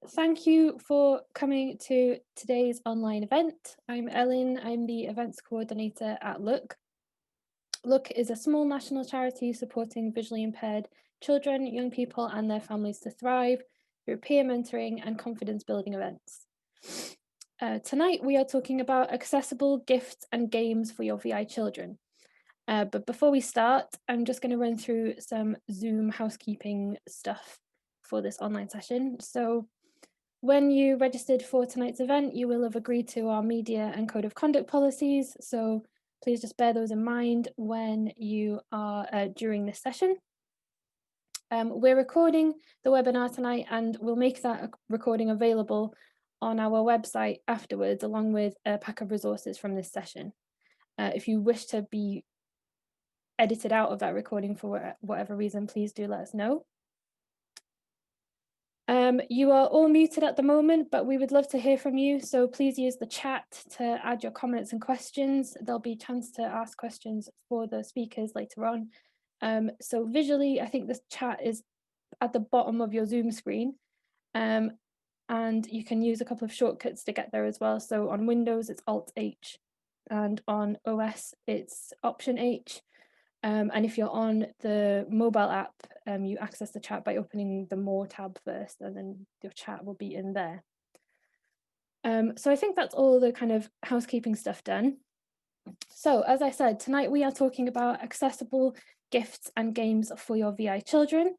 Thank you for coming to today's online event. I'm Ellen, I'm the events coordinator at Look. Look is a small national charity supporting visually impaired children, young people and their families to thrive through peer mentoring and confidence building events. Tonight we are talking about accessible gifts and games for your VI children. But before we start, I'm just going to run through some Zoom housekeeping stuff for this online session. So when you registered for tonight's event, you will have agreed to our media and code of conduct policies. So please just bear those in mind when you are during this session. We're recording the webinar tonight and we'll make that recording available on our website afterwards, along with a pack of resources from this session. If you wish to be edited out of that recording for whatever reason, please do let us know. You are all muted at the moment, but we would love to hear from you. So please use the chat to add your comments and questions. There'll be a chance to ask questions for the speakers later on. So visually, I think this chat is at the bottom of your Zoom screen. And you can use a couple of shortcuts to get there as well. So on Windows, it's Alt-H, and on OS, it's Option-H. And if you're on the mobile app, you access the chat by opening the More tab first, and then your chat will be in there. So I think that's all the kind of housekeeping stuff done. So as I said, tonight we are talking about accessible gifts and games for your VI children.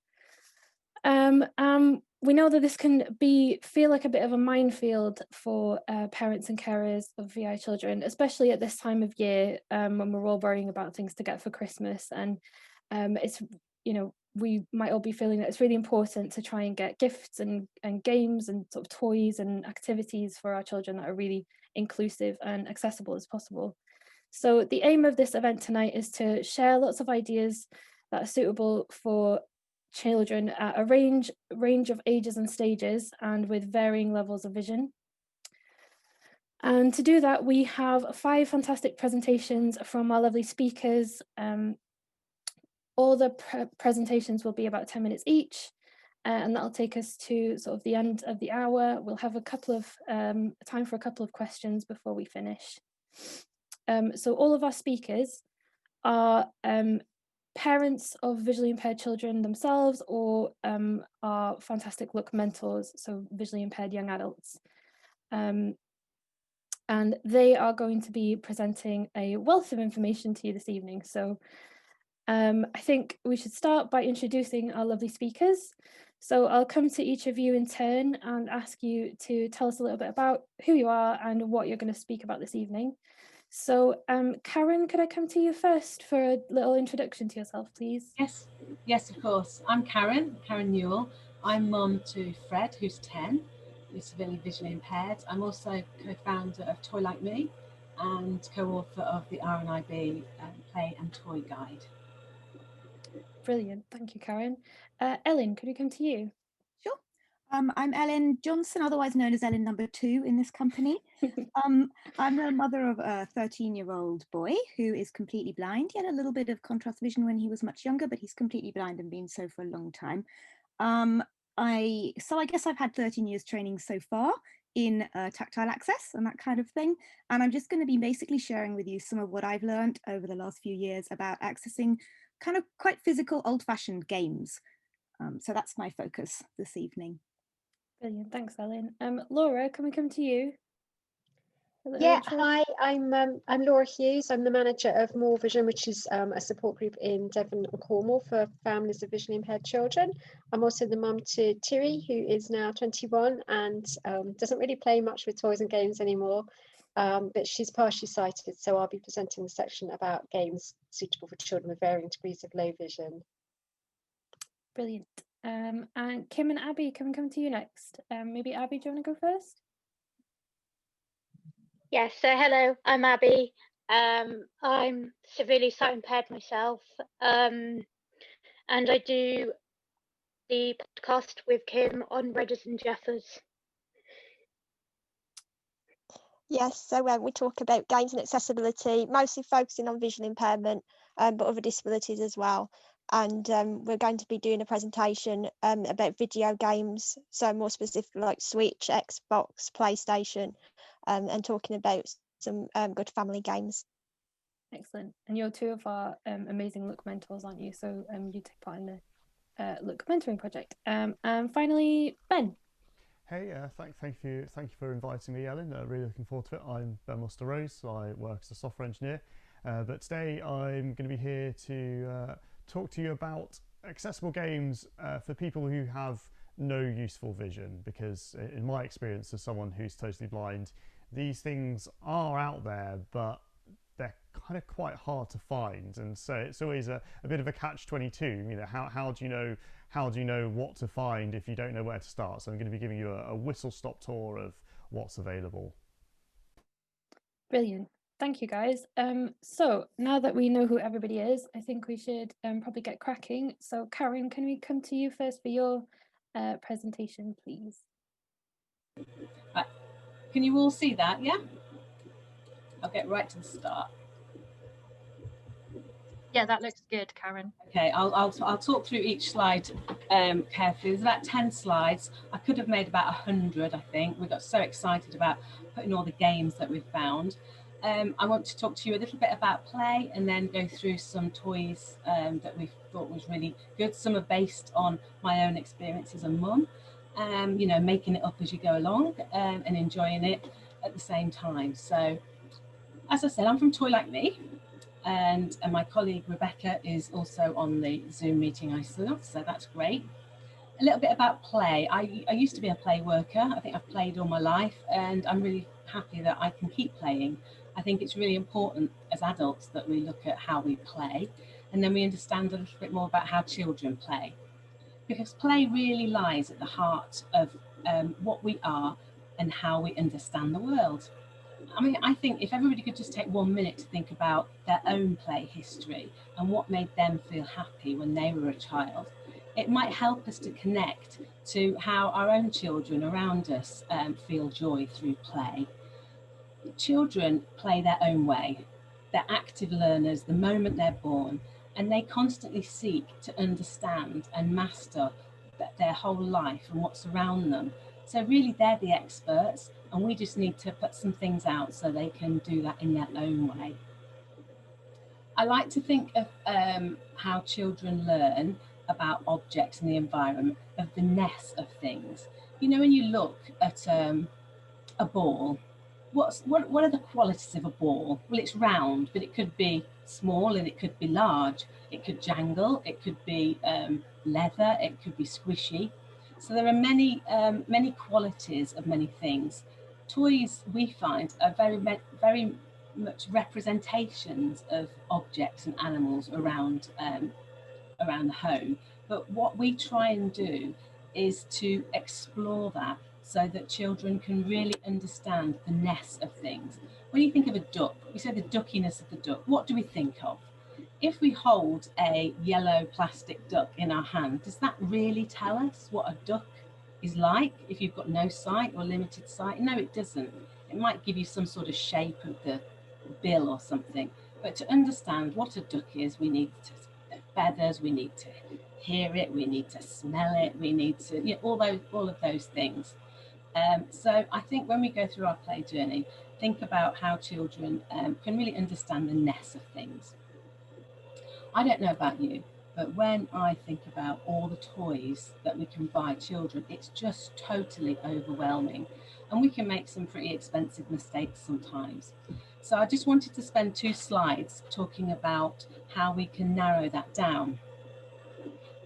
We know that this can feel like a bit of a minefield for parents and carers of VI children, especially at this time of year when we're all worrying about things to get for Christmas. And it's, we might all be feeling that it's really important to try and get gifts and games and sort of toys and activities for our children that are really inclusive and accessible as possible. So the aim of this event tonight is to share lots of ideas that are suitable for children at a range of ages and stages and with varying levels of vision. And to do that, we have 5 fantastic presentations from our lovely speakers. All the presentations will be about 10 minutes each, and that'll take us to sort of the end of the hour. We'll have a couple of time for a couple of questions before we finish. So all of our speakers are parents of visually impaired children themselves, or are fantastic Look mentors, so visually impaired young adults. And they are going to be presenting a wealth of information to you this evening. So I think we should start by introducing our lovely speakers. So I'll come to each of you in turn and ask you to tell us a little bit about who you are and what you're going to speak about this evening. So Karen, could I come to you first for a little introduction to yourself, please? Yes, of course. I'm Karen Newell. I'm mum to Fred, who's 10, who's severely visually impaired. I'm also co-founder of Toy Like Me and co-author of the RNIB Play and Toy Guide. Brilliant, thank you, Karen. Ellen, could we come to you? Sure. I'm Ellen Johnson, otherwise known as Ellen number 2 in this company. I'm the mother of a 13-year-old boy who is completely blind. He had a little bit of contrast vision when he was much younger, but he's completely blind and been so for a long time. I guess I've had 13 years training so far in tactile access and that kind of thing. And I'm just going to be basically sharing with you some of what I've learned over the last few years about accessing kind of quite physical, old-fashioned games. So that's my focus this evening. Brilliant, thanks, Ellen. Laura, can we come to you? Yeah, hi, I'm Laura Hughes. I'm the manager of More Vision, which is a support group in Devon and Cornwall for families of visually impaired children. I'm also the mum to Tiri, who is now 21 and doesn't really play much with toys and games anymore, but she's partially sighted, so I'll be presenting the section about games suitable for children with varying degrees of low vision. Brilliant. And Kim and Abby, can we come to you next? Maybe Abby, do you want to go first? Yes, so hello, I'm Abby. I'm severely sight impaired myself, and I do the podcast with Kim on Redders and Jeffers. Yes, so we talk about games and accessibility, mostly focusing on visual impairment, but other disabilities as well. and we're going to be doing a presentation about video games, so more specific like Switch, Xbox, PlayStation, and talking about some good family games. Excellent. And you're two of our amazing Look mentors, aren't you? So you take part in the Look mentoring project. And finally, Ben. Hey, thank you for inviting me, Ellen. Really looking forward to it. I'm Ben Muster-Rose. I work as a software engineer, but today I'm going to be here to talk to you about accessible games for people who have no useful vision, because in my experience as someone who's totally blind, these things are out there, but they're kind of quite hard to find, and so it's always a bit of a catch-22. You know, how do you know what to find if you don't know where to start? So I'm going to be giving you a whistle-stop tour of what's available. Brilliant. Thank you, guys. So now that we know who everybody is, I think we should probably get cracking. So Karen, can we come to you first for your presentation, please? Can you all see that? Yeah? I'll get right to the start. Yeah, that looks good, Karen. Okay, I'll talk through each slide carefully. There's about 10 slides. I could have made about 100, I think. We got so excited about putting all the games that we've found. I want to talk to you a little bit about play and then go through some toys that we thought was really good. Some are based on my own experience as a mum, you know, making it up as you go along and enjoying it at the same time. So, as I said, I'm from Toy Like Me. And my colleague Rebecca is also on the Zoom meeting I saw, so that's great. A little bit about play. I used to be a play worker. I think I've played all my life, and I'm really happy that I can keep playing. I think it's really important as adults that we look at how we play, and then we understand a little bit more about how children play, because play really lies at the heart of what we are and how we understand the world. I mean, I think if everybody could just take 1 minute to think about their own play history and what made them feel happy when they were a child, it might help us to connect to how our own children around us feel joy through play. Children play their own way. They're active learners the moment they're born, and they constantly seek to understand and master their whole life and what's around them. So really they're the experts, and we just need to put some things out so they can do that in their own way. I like to think of how children learn about objects and the environment, of the ness of things. You know, when you look at a ball, what are the qualities of a ball? Well, it's round, but it could be small and it could be large. It could jangle, it could be leather, it could be squishy. So there are many qualities of many things. Toys, we find, are very much representations of objects and animals around the home. But what we try and do is to explore that so that children can really understand the ness of things. When you think of a duck, we say the duckiness of the duck. What do we think of? If we hold a yellow plastic duck in our hand, does that really tell us what a duck is like if you've got no sight or limited sight? No, it doesn't. It might give you some sort of shape of the bill or something. But to understand what a duck is, we need feathers, we need to hear it, we need to smell it, we need to, you know, all of those things. So I think when we go through our play journey, think about how children can really understand the ness of things. I don't know about you, but when I think about all the toys that we can buy children, it's just totally overwhelming, and we can make some pretty expensive mistakes sometimes. So I just wanted to spend 2 slides talking about how we can narrow that down.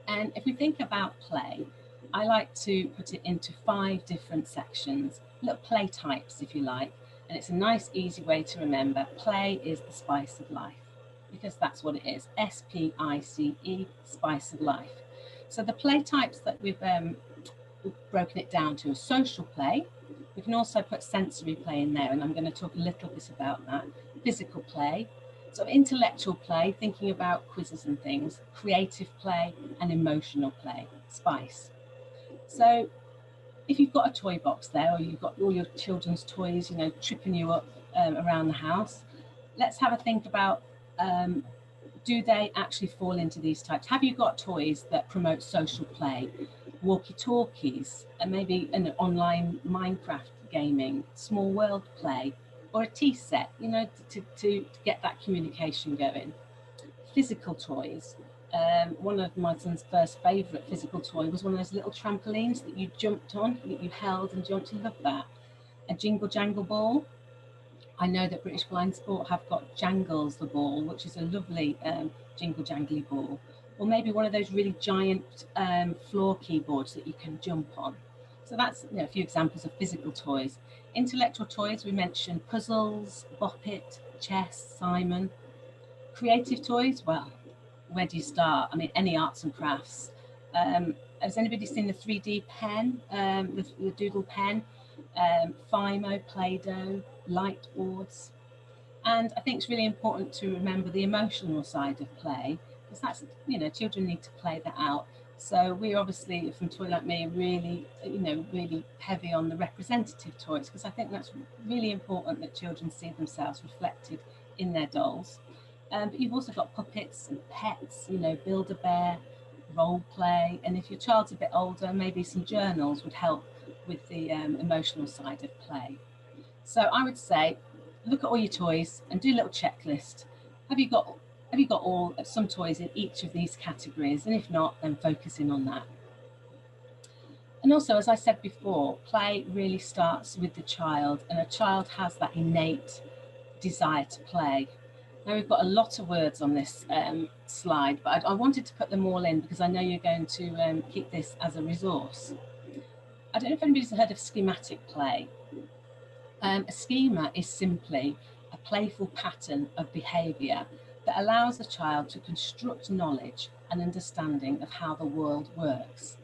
And if we think about play, I like to put it into 5 different sections, little play types, if you like, and it's a nice, easy way to remember. Play is the spice of life, because that's what it is. S-P-I-C-E, spice of life. So the play types that we've broken it down to are social play. We can also put sensory play in there, and I'm going to talk a little bit about that. Physical play, so intellectual play, thinking about quizzes and things, creative play, and emotional play, spice. So if you've got a toy box there, or you've got all your children's toys, you know, tripping you up around the house, let's have a think about do they actually fall into these types? Have you got toys that promote social play, walkie-talkies, and maybe an online Minecraft gaming, small world play, or a tea set, you know, to get that communication going? Physical toys. One of my son's first favourite physical toy was one of those little trampolines that you jumped on, that you held and jumped. I love that. A jingle jangle ball. I know that British Blind Sport have got Jangles the ball, which is a lovely jingle jangly ball. Or maybe one of those really giant floor keyboards that you can jump on. So that's, you know, a few examples of physical toys. Intellectual toys, we mentioned puzzles, Bop It, chess, Simon. Creative toys, well, where do you start? I mean, any arts and crafts. Has anybody seen the 3D pen, the doodle pen? Fimo, Play-Doh, light boards. And I think it's really important to remember the emotional side of play, because that's, you know, children need to play that out. So we're obviously, from Toy Like Me, really, you know, really heavy on the representative toys, because I think that's really important that children see themselves reflected in their dolls. But you've also got puppets and pets, you know, Build-A-Bear, role play, and if your child's a bit older, maybe some journals would help with the emotional side of play. So I would say, look at all your toys and do a little checklist. Have you got all some toys in each of these categories? And if not, then focus in on that. And also, as I said before, play really starts with the child, and a child has that innate desire to play. Now we've got a lot of words on this slide, but I wanted to put them all in because I know you're going to keep this as a resource. I don't know if anybody's heard of schematic play. A schema is simply a playful pattern of behaviour that allows a child to construct knowledge and understanding of how the world works.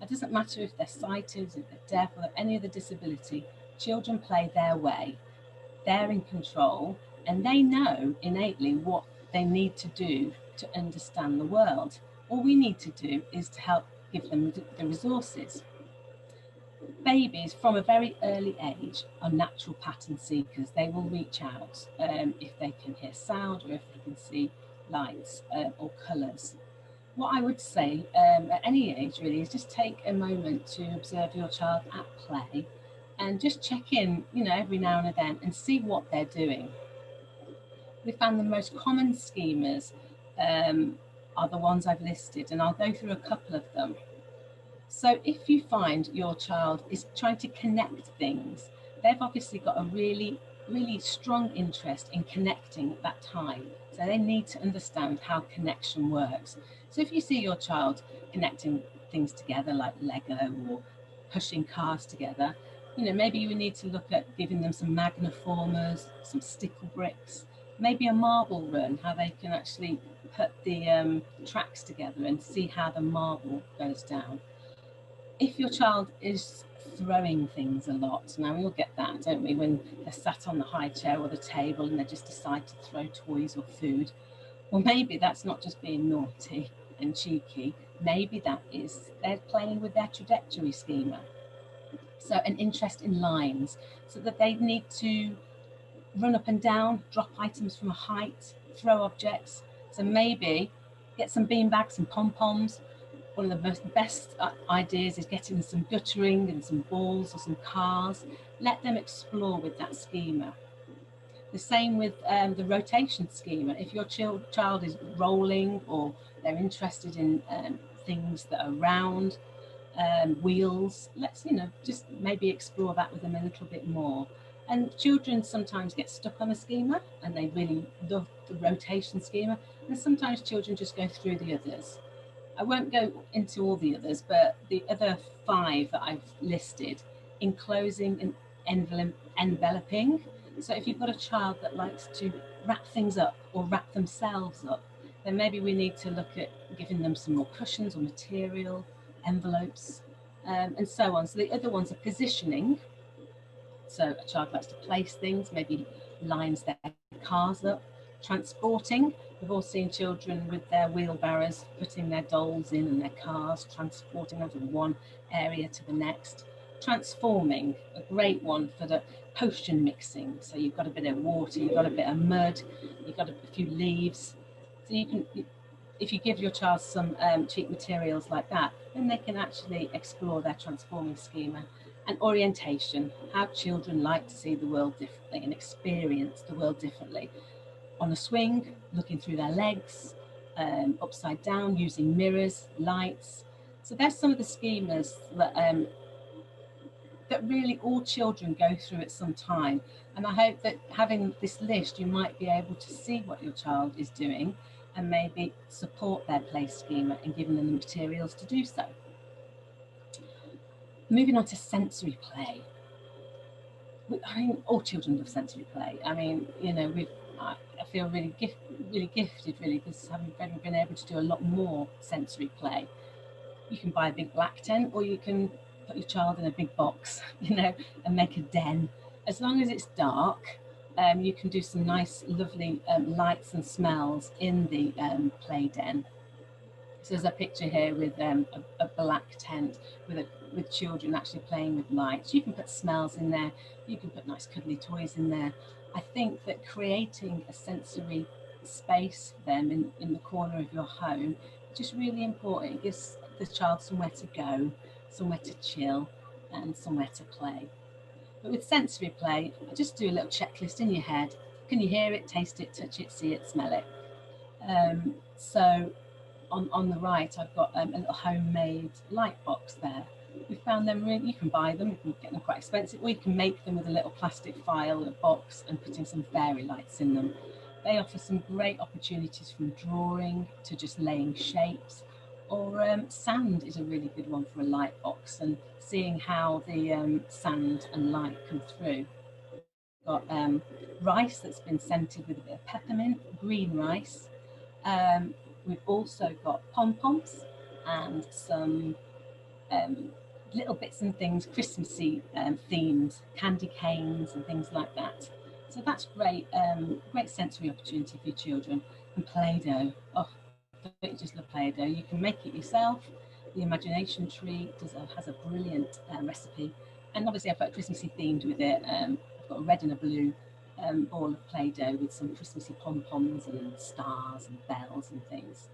It doesn't matter if they're sighted, if they're deaf, or any other disability, children play their way. They're in control and they know innately what they need to do to understand the world. All we need to do is to help give them the resources. Babies from a very early age are natural pattern seekers. They will reach out if they can hear sound or if they can see lights or colours. What I would say at any age really is just take a moment to observe your child at play and just check in, you know, every now and again and see what they're doing. We found the most common schemas are the ones I've listed, and I'll go through a couple of them. So if you find your child is trying to connect things, they've obviously got a really, really strong interest in connecting at that time. So they need to understand how connection works. So if you see your child connecting things together like Lego or pushing cars together, you know, maybe you need to look at giving them some magniformers, some stickle bricks, maybe a marble run, how they can actually put the tracks together and see how the marble goes down. If your child is throwing things a lot, now we all get that, don't we, when they're sat on the high chair or the table and they just decide to throw toys or food. Well, maybe that's not just being naughty and cheeky, maybe that is they're playing with their trajectory schema. So an interest in lines, so that they need to run up and down, drop items from a height, throw objects. So maybe get some beanbags and pom-poms. One of the best ideas is getting some guttering and some balls or some cars. Let them explore with that schema. The same with the rotation schema. If your child is rolling or they're interested in things that are round, wheels, let's, you know, just maybe explore that with them a little bit more. And children sometimes get stuck on a schema and they really love the rotation schema, and sometimes children just go through the others. I won't go into all the others, but the other 5 that I've listed, enclosing and enveloping. So if you've got a child that likes to wrap things up or wrap themselves up, then maybe we need to look at giving them some more cushions or material, envelopes, and so on. So the other ones are positioning. So a child likes to place things, maybe lines their cars up. Transporting, we've all seen children with their wheelbarrows putting their dolls in and their cars, transporting them from one area to the next. Transforming, a great one for the potion mixing. So you've got a bit of water, you've got a bit of mud, you've got a few leaves. So you can, if you give your child some cheap materials like that, then they can actually explore their transforming schema and orientation, how children like to see the world differently and experience the world differently. On a swing, looking through their legs, upside down, using mirrors, lights. So there's some of the schemas that really all children go through at some time. And I hope that having this list, you might be able to see what your child is doing and maybe support their play schema and giving them the materials to do so. Moving on to sensory play. I mean, all children love sensory play. I mean, you know, I feel really gifted, really, because having been able to do a lot more sensory play. You can buy a big black tent, or you can put your child in a big box, you know, and make a den. As long as it's dark, you can do some nice, lovely lights and smells in the play den. So there's a picture here with a black tent with children actually playing with lights. You can put smells in there. You can put nice cuddly toys in there. I think that creating a sensory space for them in the corner of your home is just really important. It gives the child somewhere to go, somewhere to chill, and somewhere to play. But with sensory play, just do a little checklist in your head. Can you hear it, taste it, touch it, see it, smell it? So on the right, I've got a little homemade light box there. We found them really, you can buy them, you can get them quite expensive, or you can make them with a little plastic file, a box, and putting some fairy lights in them. They offer some great opportunities from drawing to just laying shapes, or sand is a really good one for a light box, and seeing how the sand and light come through. Got rice that's been scented with a bit of peppermint, green rice. We've also got pom-poms and some little bits and things, Christmassy themed, candy canes and things like that. So that's great, great sensory opportunity for your children. And Play-Doh, oh, don't you just love Play-Doh? You can make it yourself. The Imagination Tree has a brilliant recipe. And obviously I've got Christmassy themed with it. I've got a red and a blue ball of Play-Doh with some Christmassy pom-poms and stars and bells and things.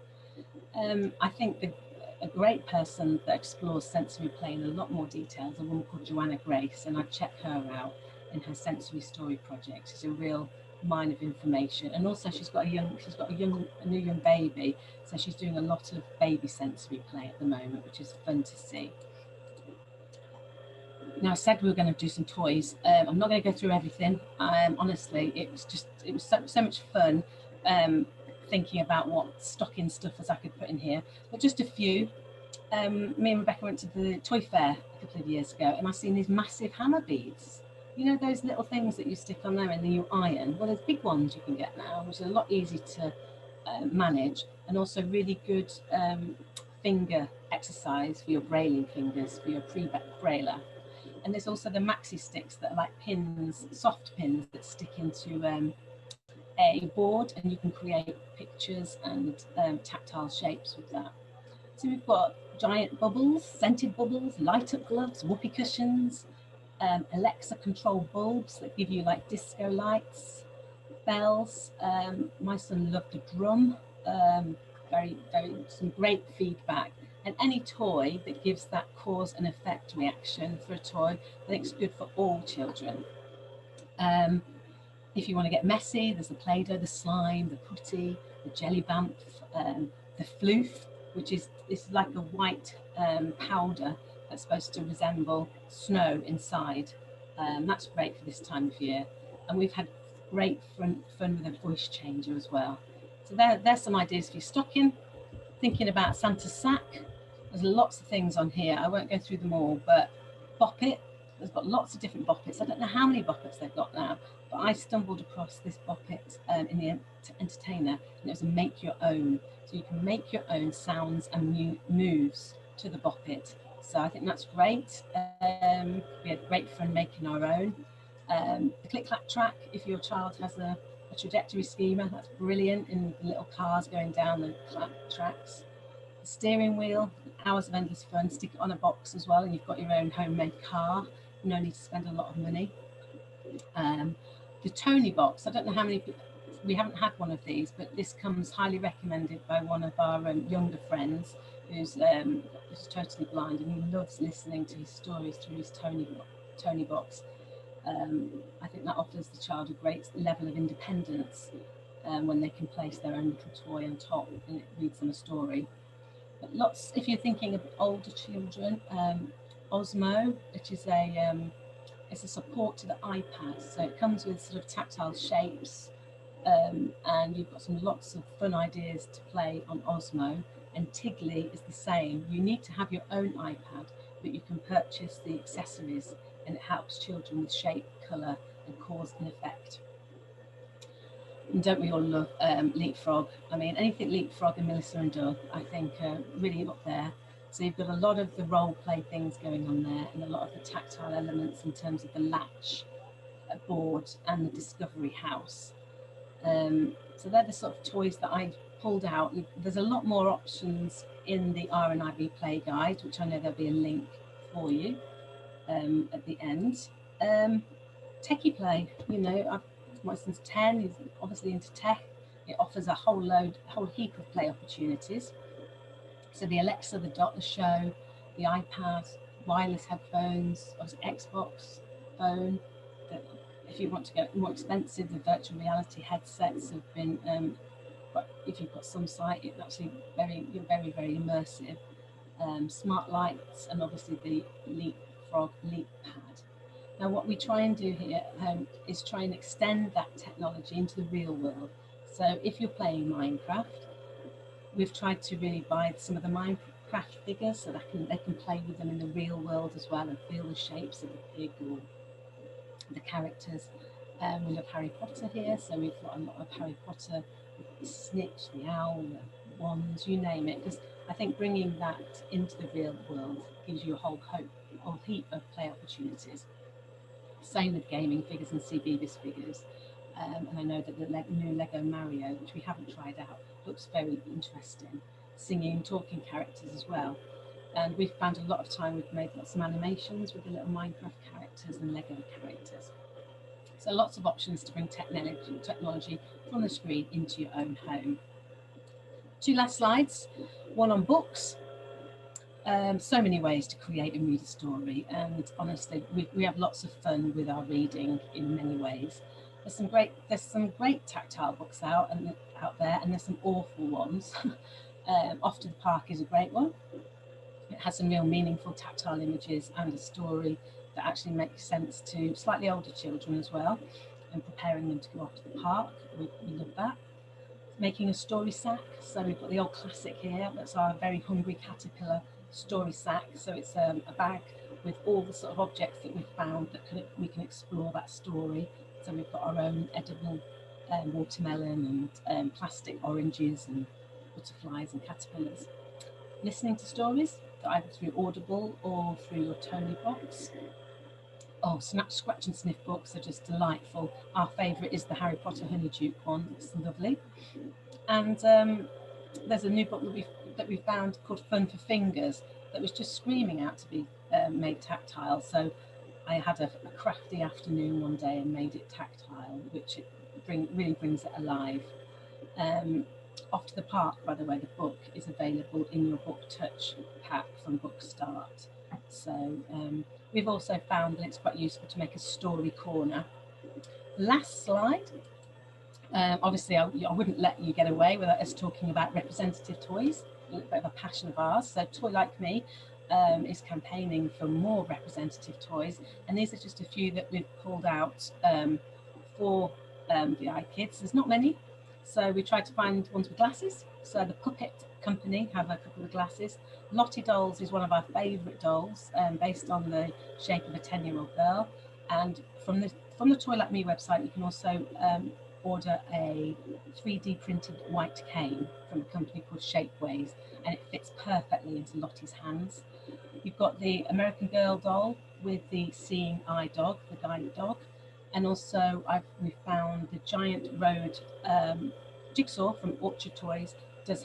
I think a great person that explores sensory play in a lot more detail is a woman called Joanna Grace, and I check her out in her sensory story project. She's a real mine of information, and also she's got a new young baby, so she's doing a lot of baby sensory play at the moment, which is fun to see. Now, I said we were going to do some toys. I'm not going to go through everything. Honestly, it was so much fun thinking about what stocking stuffers I could put in here, but just a few. Me and Rebecca went to the toy fair a couple of years ago, and I've seen these massive hammer beads. You know, those little things that you stick on there and then you iron? Well, there's big ones you can get now, which are a lot easier to manage, and also really good finger exercise for your brailing fingers, for your pre-brailer. And there's also the maxi sticks that are like pins, soft pins that stick into a board, and you can create pictures and tactile shapes with that. So we've got giant bubbles, scented bubbles, light up gloves, whoopee cushions, Alexa controlled bulbs that give you like disco lights, bells. My son loved a drum, some great feedback. And any toy that gives that cause and effect reaction for a toy, I think it's good for all children. If you want to get messy, there's the Play-Doh, the slime, the putty, the jelly bamf, the floof, which is like a white powder that's supposed to resemble snow inside. That's great for this time of year. And we've had great fun with a voice changer as well. So there's some ideas for your stocking. Thinking about Santa's sack. There's lots of things on here. I won't go through them all, but Bop It. There's got lots of different Bop Its. I don't know how many Bop Its they've got now, but I stumbled across this Bop It in the Entertainer, and it was a make your own. So you can make your own sounds and moves to the Bop It. So I think that's great. We had great fun making our own. The Click Clack track, if your child has a trajectory schema, that's brilliant, in the little cars going down the clack tracks. The steering wheel, hours of endless fun, stick it on a box as well, and you've got your own homemade car. No need to spend a lot of money. The Tony box, I don't know how many people, we haven't had one of these, but this comes highly recommended by one of our younger friends who's totally blind, and he loves listening to his stories through his Tony box. I think that offers the child a great level of independence when they can place their own little toy on top and it reads them a story. But lots, if you're thinking of older children, Osmo, which is it's a support to the iPad, so it comes with sort of tactile shapes, and you've got lots of fun ideas to play on Osmo. And Tiggly is the same. You need to have your own iPad, but you can purchase the accessories, and it helps children with shape, colour, and cause and effect. And don't we all love Leapfrog? I mean, anything Leapfrog and Melissa and Doug, I think, are really up there. So you've got a lot of the role play things going on there, and a lot of the tactile elements in terms of the latch board and the discovery house. So they're the sort of toys that I pulled out. There's a lot more options in the RNIB Play Guide, which I know there'll be a link for you at the end. Techie Play, you know, my son's 10, he's obviously into tech. It offers a whole heap of play opportunities. So the Alexa, the Dot, the Show, the iPad, wireless headphones, obviously Xbox, phone. If you want to get more expensive, the virtual reality headsets have been, but if you've got some site, it's actually very immersive. Smart lights, and obviously the Leapfrog Leap Pad. Now, what we try and do here at home is try and extend that technology into the real world. So if you're playing Minecraft, we've tried to really buy some of the Minecraft figures so that they can play with them in the real world as well and feel the shapes of the pig or the characters. We love Harry Potter here, so we've got a lot of Harry Potter, the Snitch, the Owl, the wands, you name it, because I think bringing that into the real world gives you a whole heap of play opportunities. Same with gaming figures and CBeebies figures. And I know that the new Lego Mario, which we haven't tried out, looks very interesting. Singing, talking characters as well. And we've found a lot of time, we've made lots of animations with the little Minecraft characters and Lego characters. So lots of options to bring technology from the screen into your own home. Two last slides, one on books. So many ways to create and read a story, and honestly we have lots of fun with our reading in many ways. There's some great tactile books out there, and there's some awful ones. Off to the Park is a great one. It has some real meaningful tactile images and a story that actually makes sense to slightly older children as well, and preparing them to go off to the park. We love that. Making a story sack, so we've got the old classic here, that's our Very Hungry Caterpillar story sack. So it's a bag with all the sort of objects that we've found that we can explore that story. So we've got our own edible watermelon and plastic oranges and butterflies and caterpillars. Listening to stories, either through Audible or through your Tony box. Oh, scratch and sniff books are just delightful. Our favourite is the Harry Potter Honeydew one. It's lovely. And there's a new book that we found called Fun for Fingers that was just screaming out to be made tactile. So I had a crafty afternoon one day and made it tactile, which really brings it alive. Off to the Park, by the way, the book is available in your Book Touch pack from Book Start. So we've also found that it's quite useful to make a story corner. Last slide. Obviously, I wouldn't let you get away without us talking about representative toys, a little bit of a passion of ours. So Toy Like Me is campaigning for more representative toys, and these are just a few that we've pulled out for VI kids. There's not many, so we tried to find ones with glasses. So the Puppet Company have a couple of glasses. Lottie Dolls is one of our favourite dolls, based on the shape of a 10-year-old girl. And from the Toy Like Me website, you can also order a 3D printed white cane from a company called Shapeways, and it fits perfectly into Lottie's hands. You've got the American Girl doll with the seeing eye dog, the guide dog, and also we found the Giant Road jigsaw from Orchard Toys does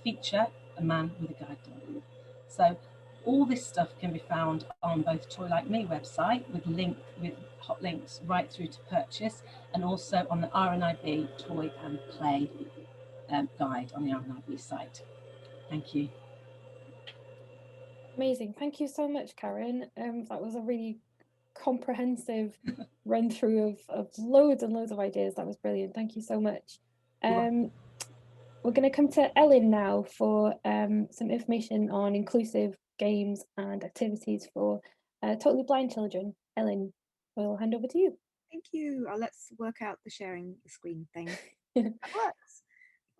feature a man with a guide dog. So All this stuff can be found on both Toy Like Me website with hot links right through to purchase, and also on the RNIB Toy and Play guide on the RNIB site. Thank you. Amazing. Thank you so much, Karen. That was a really comprehensive run through of loads and loads of ideas. That was brilliant. Thank you so much. We're going to come to Ellen now for some information on inclusive games and activities for totally blind children. Ellen, we'll hand over to you. Thank you. Let's work out the sharing the screen thing. That works.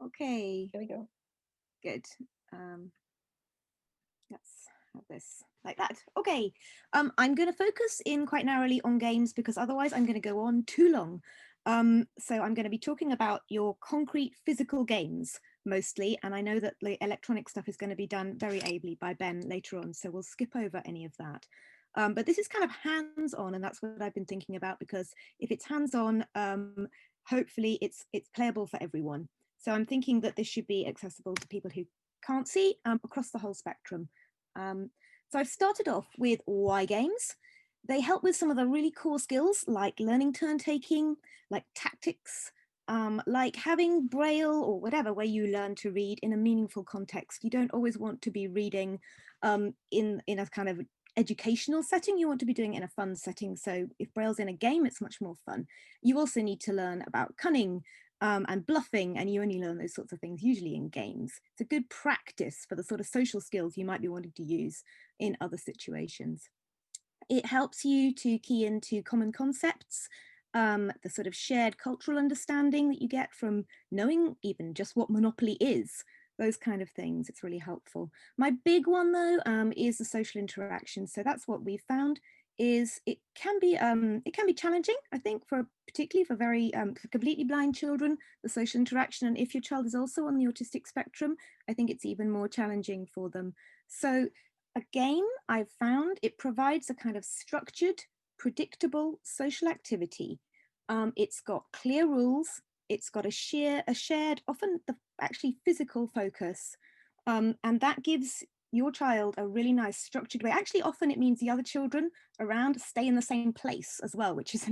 Okay. Here we go. Good. Let's have this like that. Okay. I'm going to focus in quite narrowly on games because otherwise I'm going to go on too long. So I'm going to be talking about your concrete physical games mostly, and I know that the electronic stuff is going to be done very ably by Ben later on, so we'll skip over any of that. But this is kind of hands-on, and that's what I've been thinking about, because if it's hands-on, hopefully it's playable for everyone. So I'm thinking that this should be accessible to people who can't see across the whole spectrum. So I've started off with why games. They help with some of the really core skills like learning turn taking, like tactics, like having Braille or whatever, where you learn to read in a meaningful context. You don't always want to be reading in a kind of educational setting. You want to be doing it in a fun setting. So if Braille's in a game, it's much more fun. You also need to learn about cunning and bluffing, and you only learn those sorts of things usually in games. It's a good practice for the sort of social skills you might be wanting to use in other situations. It helps you to key into common concepts, the sort of shared cultural understanding that you get from knowing even just what Monopoly is, those kind of things. It's really helpful. My big one though is the social interaction. So that's what we've found is it can be challenging, I think, particularly for for completely blind children, the social interaction. And if your child is also on the autistic spectrum, I think it's even more challenging for them. So a game, I've found, it provides a kind of structured, predictable social activity. It's got clear rules. It's got a shared, often actually physical focus. And that gives your child a really nice structured way. Actually, often it means the other children around stay in the same place as well, which is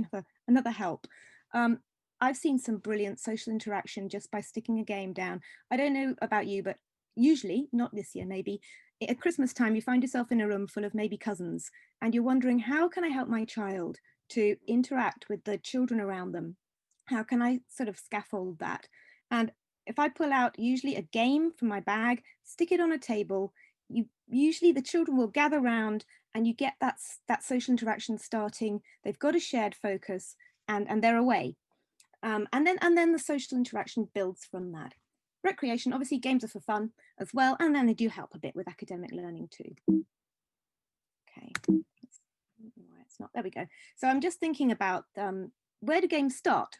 another help. I've seen some brilliant social interaction just by sticking a game down. I don't know about you, but usually, not this year maybe, at Christmas time, you find yourself in a room full of maybe cousins, and you're wondering, how can I help my child to interact with the children around them? How can I sort of scaffold that? And if I pull out usually a game from my bag, stick it on a table, usually the children will gather round and you get that social interaction starting. They've got a shared focus and they're away. And then the social interaction builds from that. Recreation, obviously games are for fun as well, and then they do help a bit with academic learning too. Okay, it's not, there we go. So I'm just thinking about where do games start?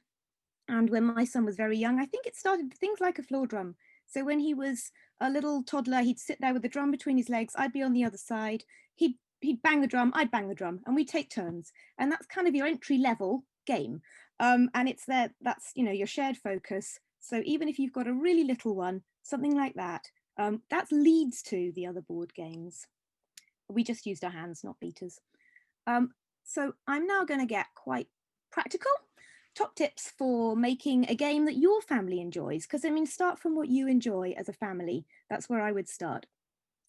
And when my son was very young, I think it started with things like a floor drum. So when he was a little toddler, he'd sit there with the drum between his legs, I'd be on the other side, he'd bang the drum, I'd bang the drum, and we'd take turns. And that's kind of your entry level game. And it's there, that's, you know, your shared focus. So even if you've got a really little one, something like that, that leads to the other board games. We just used our hands, not beaters. So I'm now going to get quite practical. Top tips for making a game that your family enjoys, because I mean, start from what you enjoy as a family. That's where I would start,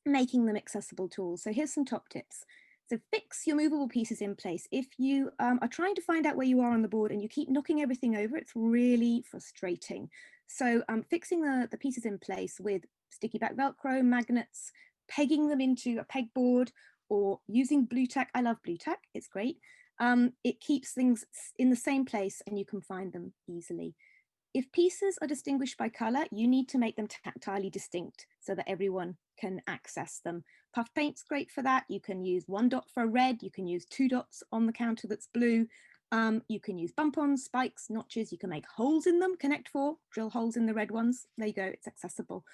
making them accessible tools. So here's some top tips. So fix your movable pieces in place. If you are trying to find out where you are on the board and you keep knocking everything over, it's really frustrating. So fixing the pieces in place with sticky back Velcro, magnets, pegging them into a pegboard, or using blue tack. I love blue tack, it's great. It keeps things in the same place and you can find them easily. If pieces are distinguished by colour, you need to make them tactilely distinct so that everyone can access them. Puff paint's great for that. You can use 1 dot for red, you can use 2 dots on the counter that's blue. You can use bump-ons, spikes, notches, you can make holes in them, Connect 4, drill holes in the red ones. There you go, it's accessible.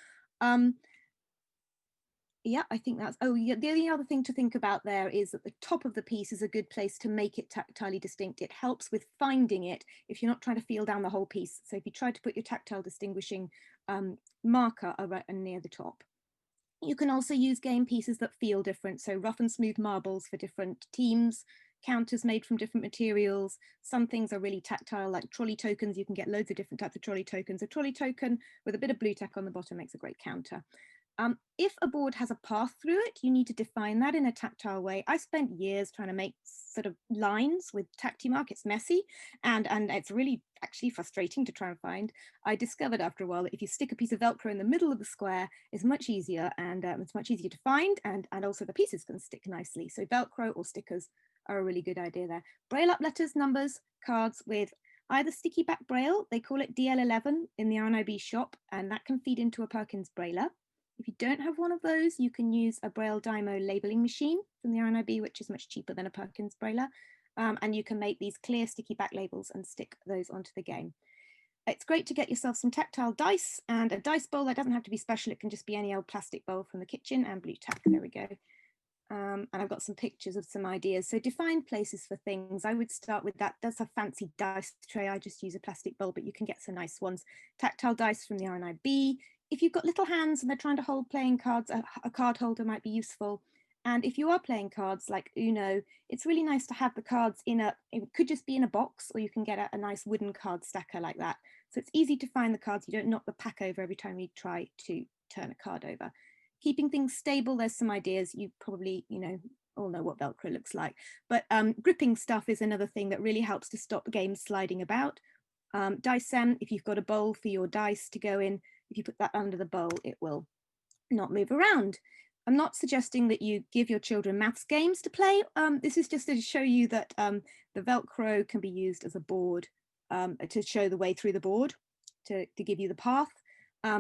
Yeah, I think that's, oh yeah, the only other thing to think about there is that the top of the piece is a good place to make it tactilely distinct. It helps with finding it if you're not trying to feel down the whole piece. So if you try to put your tactile distinguishing marker near the top. You can also use game pieces that feel different. So rough and smooth marbles for different teams, counters made from different materials. Some things are really tactile, like trolley tokens. You can get loads of different types of trolley tokens. A trolley token with a bit of blue tack on the bottom makes a great counter. If a board has a path through it, you need to define that in a tactile way. I spent years trying to make sort of lines with Tactimark. It's messy and it's really actually frustrating to try and find. I discovered after a while that if you stick a piece of Velcro in the middle of the square, it's much easier, and it's much easier to find, and also the pieces can stick nicely. So Velcro or stickers are a really good idea there. Braille up letters, numbers, cards with either sticky back Braille, they call it DL11 in the RNIB shop, and that can feed into a Perkins Brailler. If you don't have one of those, you can use a Braille Dymo labeling machine from the RNIB, which is much cheaper than a Perkins Brailler. And you can make these clear sticky back labels and stick those onto the game. It's great to get yourself some tactile dice and a dice bowl. That doesn't have to be special. It can just be any old plastic bowl from the kitchen, and blue tack. There we go. And I've got some pictures of some ideas. So define places for things. I would start with that. That's a fancy dice tray. I just use a plastic bowl, but you can get some nice ones. Tactile dice from the RNIB. If you've got little hands and they're trying to hold playing cards, a card holder might be useful. And if you are playing cards like Uno, it's really nice to have the cards in it could just be in a box, or you can get a nice wooden card stacker like that. So it's easy to find the cards. You don't knock the pack over every time you try to turn a card over. Keeping things stable, there's some ideas. You probably, all know what Velcro looks like. But gripping stuff is another thing that really helps to stop games sliding about. Dice, if you've got a bowl for your dice to go in, if you put that under the bowl, it will not move around. I'm not suggesting that you give your children maths games to play. This is just to show you that the Velcro can be used as a board to show the way through the board, to give you the path.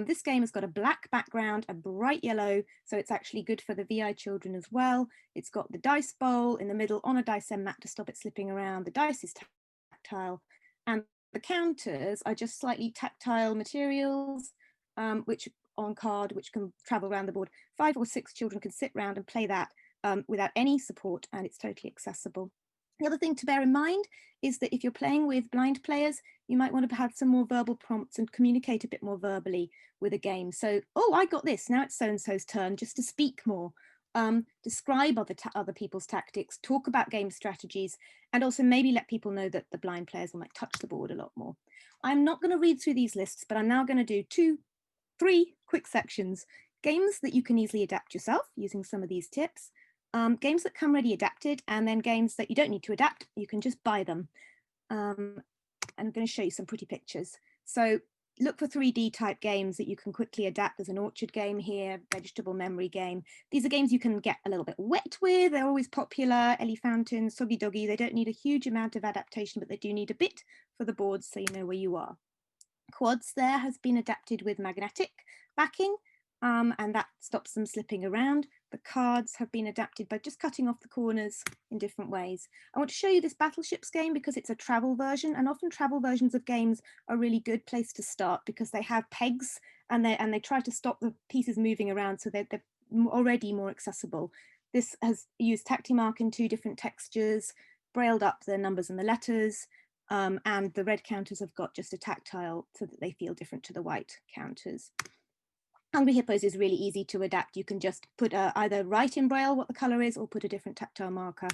This game has got a black background, a bright yellow, so it's actually good for the VI children as well. It's got the dice bowl in the middle on a dice mat to stop it slipping around. The dice is tactile, and the counters are just slightly tactile materials, which on card, which can travel around the board. 5 or 6 children can sit around and play that without any support, and it's totally accessible. The other thing to bear in mind is that if you're playing with blind players, you might want to have some more verbal prompts and communicate a bit more verbally with a game. So, oh, I got this, now it's so-and-so's turn, just to speak more. Describe other people's tactics, talk about game strategies, and also maybe let people know that the blind players might touch the board a lot more. I'm not going to read through these lists, but I'm now going to do 3 quick sections. Games that you can easily adapt yourself using some of these tips. Games that come ready adapted, and then games that you don't need to adapt, you can just buy them. I'm going to show you some pretty pictures. So look for 3D type games that you can quickly adapt. There's an orchard game here, vegetable memory game. These are games you can get a little bit wet with. They're always popular. Ellie Fountain, Soggy Doggy. They don't need a huge amount of adaptation, but they do need a bit for the boards so you know where you are. Quads there has been adapted with magnetic backing, and that stops them slipping around. The cards have been adapted by just cutting off the corners in different ways. I want to show you this Battleships game because it's a travel version, and often travel versions of games are a really good place to start because they have pegs and they try to stop the pieces moving around, so they're already more accessible. This has used Tactimark in 2 different textures, brailled up the numbers and the letters, and the red counters have got just a tactile so that they feel different to the white counters. Hungry Hippos is really easy to adapt. You can just put either write in Braille what the colour is or put a different tactile marker,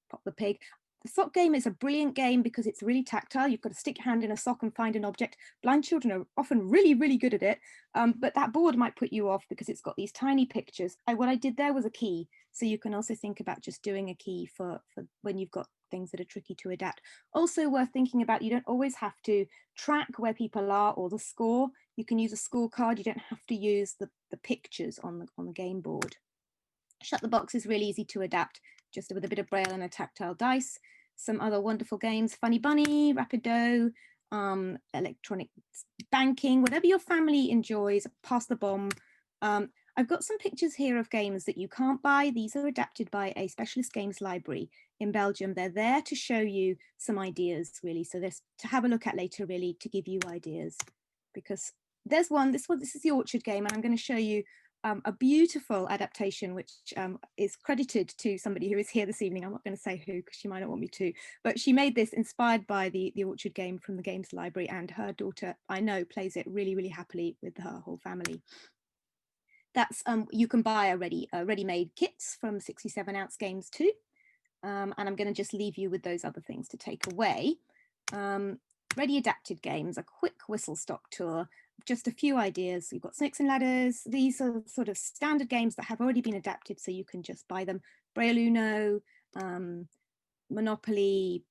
pop the pig. The sock game is a brilliant game because it's really tactile. You've got to stick your hand in a sock and find an object. Blind children are often really, really good at it, but that board might put you off because it's got these tiny pictures. What I did there was a key. So you can also think about just doing a key for when you've got things that are tricky to adapt. Also worth thinking about, you don't always have to track where people are or the score. You can use a scorecard. You don't have to use the pictures on the game board. Shut the Box is really easy to adapt, just with a bit of Braille and a tactile dice. Some other wonderful games, Funny Bunny, Rapido, electronic banking, whatever your family enjoys, Pass the Bomb. I've got some pictures here of games that you can't buy. These are adapted by a specialist games library in Belgium. They're there to show you some ideas, really. So there's to have a look at later, really, to give you ideas. Because there's this is the Orchard game, and I'm going to show you a beautiful adaptation, which is credited to somebody who is here this evening. I'm not going to say who because she might not want me to, but she made this inspired by the Orchard game from the Games Library, and her daughter, I know, plays it really, really happily with her whole family. That's you can buy ready-made kits from 67-ounce games too. And I'm going to just leave you with those other things to take away. Ready adapted games, a quick whistle-stop tour, just a few ideas. You've got Snakes and Ladders. These are sort of standard games that have already been adapted, so you can just buy them. Braille Uno, Monopoly,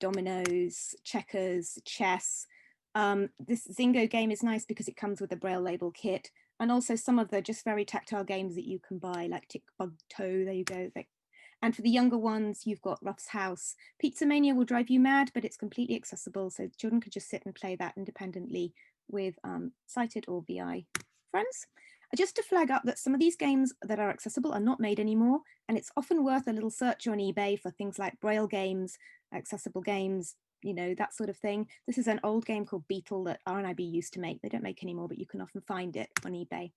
dominoes, checkers, chess. This Zingo game is nice because it comes with a Braille label kit, and also some of the just very tactile games that you can buy, like Tick Bug Toe, there you go. And for the younger ones, you've got Ruff's House. Pizza Mania will drive you mad, but it's completely accessible, so children can just sit and play that independently with sighted or VI friends. Just to flag up that some of these games that are accessible are not made anymore, and it's often worth a little search on eBay for things like Braille games, accessible games, you know, that sort of thing. This is an old game called Beetle that R&IB used to make. They don't make anymore, but you can often find it on eBay.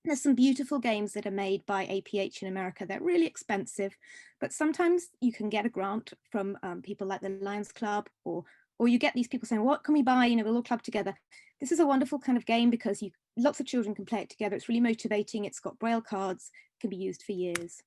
There's some beautiful games that are made by APH in America. They're really expensive, but sometimes you can get a grant from people like the Lions Club, or you get these people saying, what can we buy? You know, we'll all club together. This is a wonderful kind of game because lots of children can play it together. It's really motivating. It's got Braille cards, can be used for years.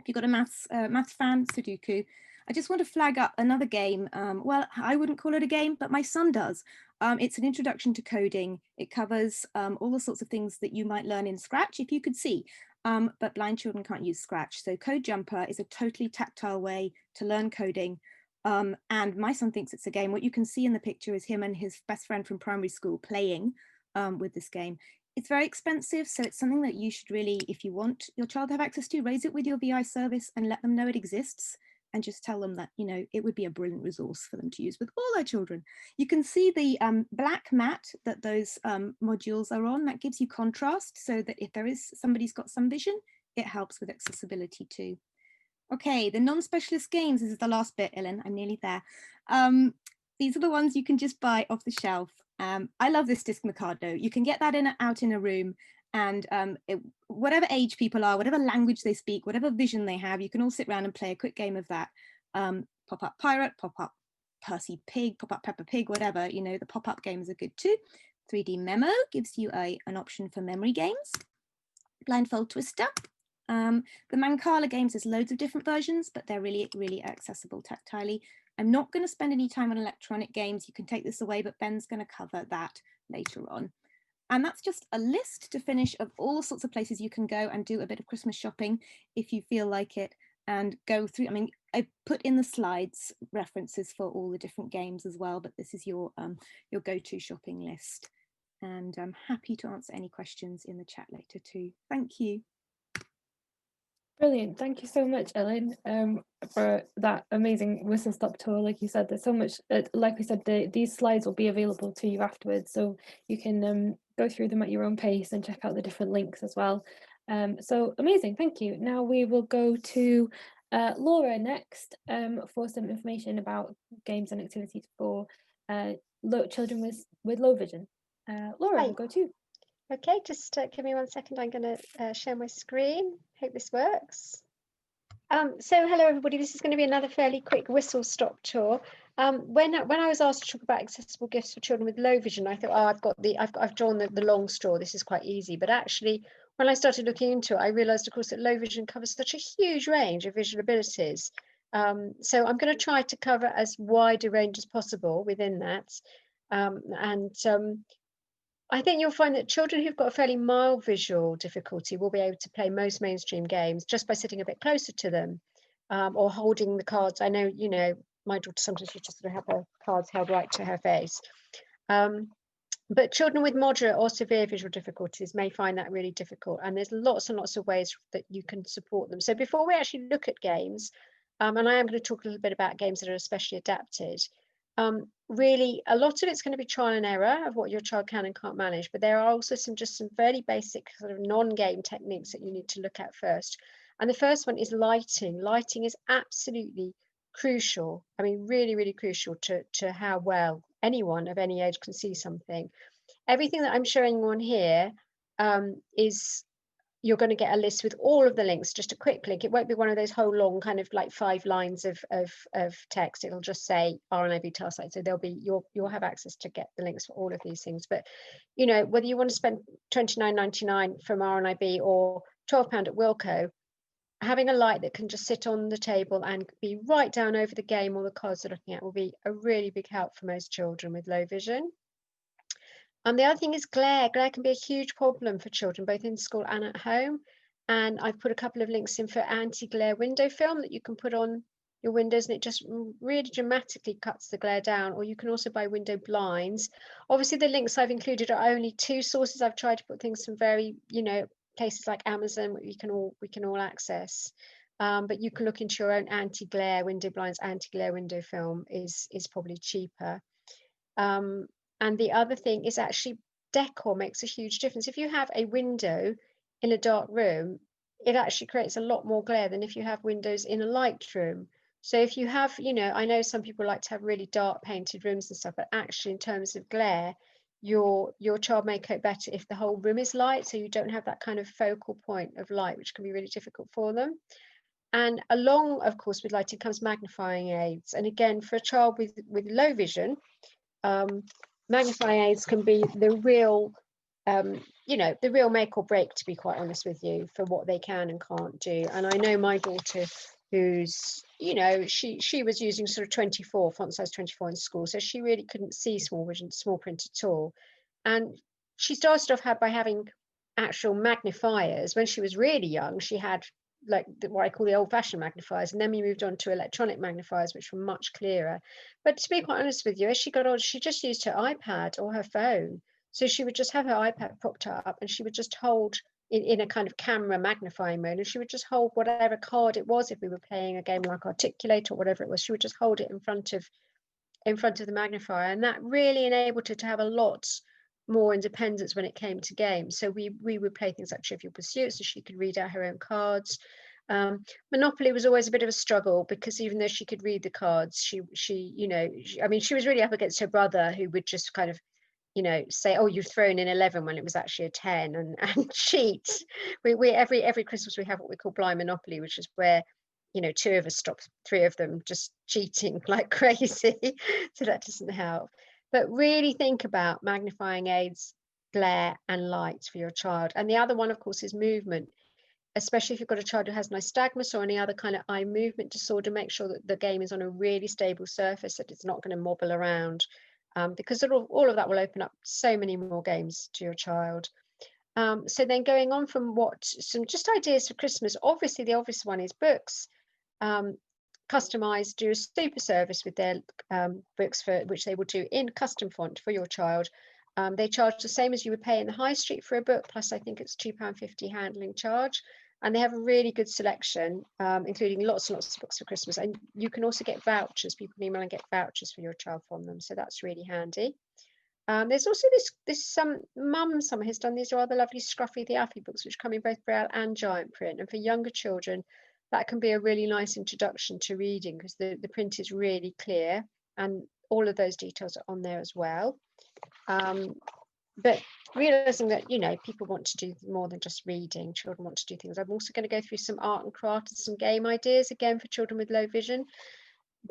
If you've got a maths fan, Sudoku. I just want to flag up another game. Well, I wouldn't call it a game, but my son does. It's an introduction to coding. It covers all the sorts of things that you might learn in Scratch if you could see, but blind children can't use Scratch. So Code Jumper is a totally tactile way to learn coding. And my son thinks it's a game. What you can see in the picture is him and his best friend from primary school playing with this game. It's very expensive, so it's something that you should really, if you want your child to have access to, raise it with your VI service and let them know it exists, and just tell them that, you know, it would be a brilliant resource for them to use with all their children. You can see the black mat that those modules are on. That gives you contrast, so that if there is somebody's got some vision, it helps with accessibility too. Okay, the non-specialist games, this is the last bit, Ellen, I'm nearly there. These are the ones you can just buy off the shelf. I love this Disc Mikado. You can get that out in a room, and whatever age people are, whatever language they speak, whatever vision they have, you can all sit around and play a quick game of that. Pop-up Pirate, pop-up Percy Pig, pop-up Peppa Pig, whatever, you know, the pop-up games are good too. 3D Memo gives you an option for memory games. Blindfold Twister. The Mancala games, there's loads of different versions, but they're really, really accessible tactilely. I'm not going to spend any time on electronic games. You can take this away, but Ben's going to cover that later on. And that's just a list to finish of all the sorts of places you can go and do a bit of Christmas shopping if you feel like it, and go through. I mean, I put in the slides references for all the different games as well, but this is your go-to shopping list. And I'm happy to answer any questions in the chat later too. Thank you. Brilliant. Thank you so much, Ellen, for that amazing whistle stop tour. Like you said, there's so much, like we said, these slides will be available to you afterwards, so you can go through them at your own pace and check out the different links as well. So amazing, thank you. Now we will go to Laura next for some information about games and activities for children with low vision. Laura, we'll go to you. Okay, just give me 1 second. I'm going to share my screen. Hope this works. So hello everybody. This is going to be another fairly quick whistle stop tour. When I was asked to talk about accessible gifts for children with low vision, I thought, oh, I've drawn the long straw. This is quite easy. But actually, when I started looking into it, I realised, of course, that low vision covers such a huge range of visual abilities. So I'm going to try to cover as wide a range as possible within that. I think you'll find that children who've got a fairly mild visual difficulty will be able to play most mainstream games just by sitting a bit closer to them, or holding the cards. I know, you know, my daughter sometimes she just sort of have her cards held right to her face. But children with moderate or severe visual difficulties may find that really difficult. And there's lots and lots of ways that you can support them. So before we actually look at games, and I am going to talk a little bit about games that are especially adapted, really a lot of it's going to be trial and error of what your child can and can't manage, but there are also some fairly basic sort of non-game techniques that you need to look at first. And the first one is lighting. Lighting is absolutely crucial. I mean, really, really crucial to how well anyone of any age can see something. Everything that I'm showing you on here is you're going to get a list with all of the links, just a quick link. It won't be one of those whole long kind of like 5 lines of text. It'll just say RNIB task site. So you'll have access to get the links for all of these things. But you know, whether you want to spend £29.99 from RNIB or £12 at Wilco, having a light that can just sit on the table and be right down over the game or the cards they're looking at will be a really big help for most children with low vision. And the other thing is glare. Glare can be a huge problem for children, both in school and at home. And I've put a couple of links in for anti-glare window film that you can put on your windows, and it just really dramatically cuts the glare down. Or you can also buy window blinds. Obviously, the links I've included are only 2 sources. I've tried to put things from very, you know, places like Amazon we can all access. But you can look into your own anti-glare window blinds. Anti-glare window film is probably cheaper. And the other thing is actually decor makes a huge difference. If you have a window in a dark room, it actually creates a lot more glare than if you have windows in a light room. So if you have, you know, I know some people like to have really dark painted rooms and stuff, but actually in terms of glare, your child may cope better if the whole room is light, so you don't have that kind of focal point of light, which can be really difficult for them. And along, of course, with lighting comes magnifying aids. And again, for a child with low vision, magnifying aids can be the real, you know, the real make or break, to be quite honest with you, for what they can and can't do. And I know my daughter, who's, you know, she was using sort of 24, font size 24 in school, so she really couldn't see small print at all. And she started off by having actual magnifiers. When she was really young, she had like what I call the old-fashioned magnifiers, and then we moved on to electronic magnifiers, which were much clearer. But to be quite honest with you, as she got older, she just used her iPad or her phone. So she would just have her iPad propped up, and she would just hold in a kind of camera magnifying mode, and she would just hold whatever card it was. If we were playing a game like Articulate or whatever it was, she would just hold it in front of the magnifier, and that really enabled her to have a lot more independence when it came to games. So we would play things like Trivial Pursuit, so she could read out her own cards. Monopoly was always a bit of a struggle, because even though she could read the cards, she you know, I mean, she was really up against her brother, who would just kind of, you know, say, oh, you've thrown in 11 when it was actually a 10, and cheat. We every Christmas we have what we call blind Monopoly, which is where, you know, 2 of us stop 3 of them just cheating like crazy. So that doesn't help. But really think about magnifying aids, glare and light for your child. And the other one, of course, is movement, especially if you've got a child who has nystagmus or any other kind of eye movement disorder. Make sure that the game is on a really stable surface, that it's not going to wobble around, because all of that will open up so many more games to your child. So then going on from some just ideas for Christmas, obviously the obvious one is books. Customize, do a super service with their books, for which they will do in custom font for your child. They charge the same as you would pay in the high street for a book, plus I think it's £2.50 handling charge. And they have a really good selection, including lots and lots of books for Christmas. And you can also get vouchers. People can email and get vouchers for your child from them, so that's really handy. There's also this Mum Summer has done these rather lovely Scruffy the Alfie books, which come in both braille and giant print. And for younger children, that can be a really nice introduction to reading, because the print is really clear, and all of those details are on there as well. But realizing that, you know, people want to do more than just reading, children want to do things. I'm also going to go through some art and craft and some game ideas, again, for children with low vision.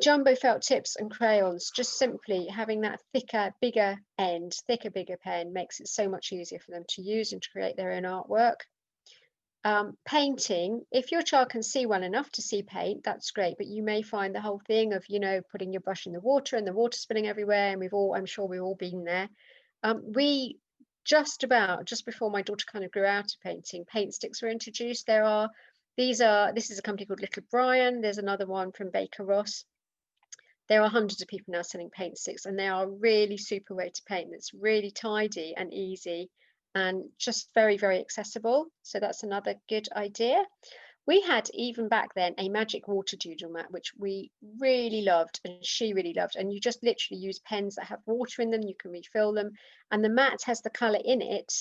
Jumbo felt tips and crayons, just simply having that thicker, bigger pen makes it so much easier for them to use and to create their own artwork. Painting, if your child can see well enough to see paint, that's great, but you may find the whole thing of, you know, putting your brush in the water and the water spilling everywhere, and I'm sure we've all been there. We just before my daughter kind of grew out of painting, paint sticks were introduced. This is a company called Little Brian. There's another one from Baker Ross. There are hundreds of people now selling paint sticks, and they are a really super way to paint. It's really tidy and easy, and just very, very accessible. So that's another good idea. We had, even back then, a magic water doodle mat, which we really loved, and she really loved. And you just literally use pens that have water in them. You can refill them, and the mat has the colour in it.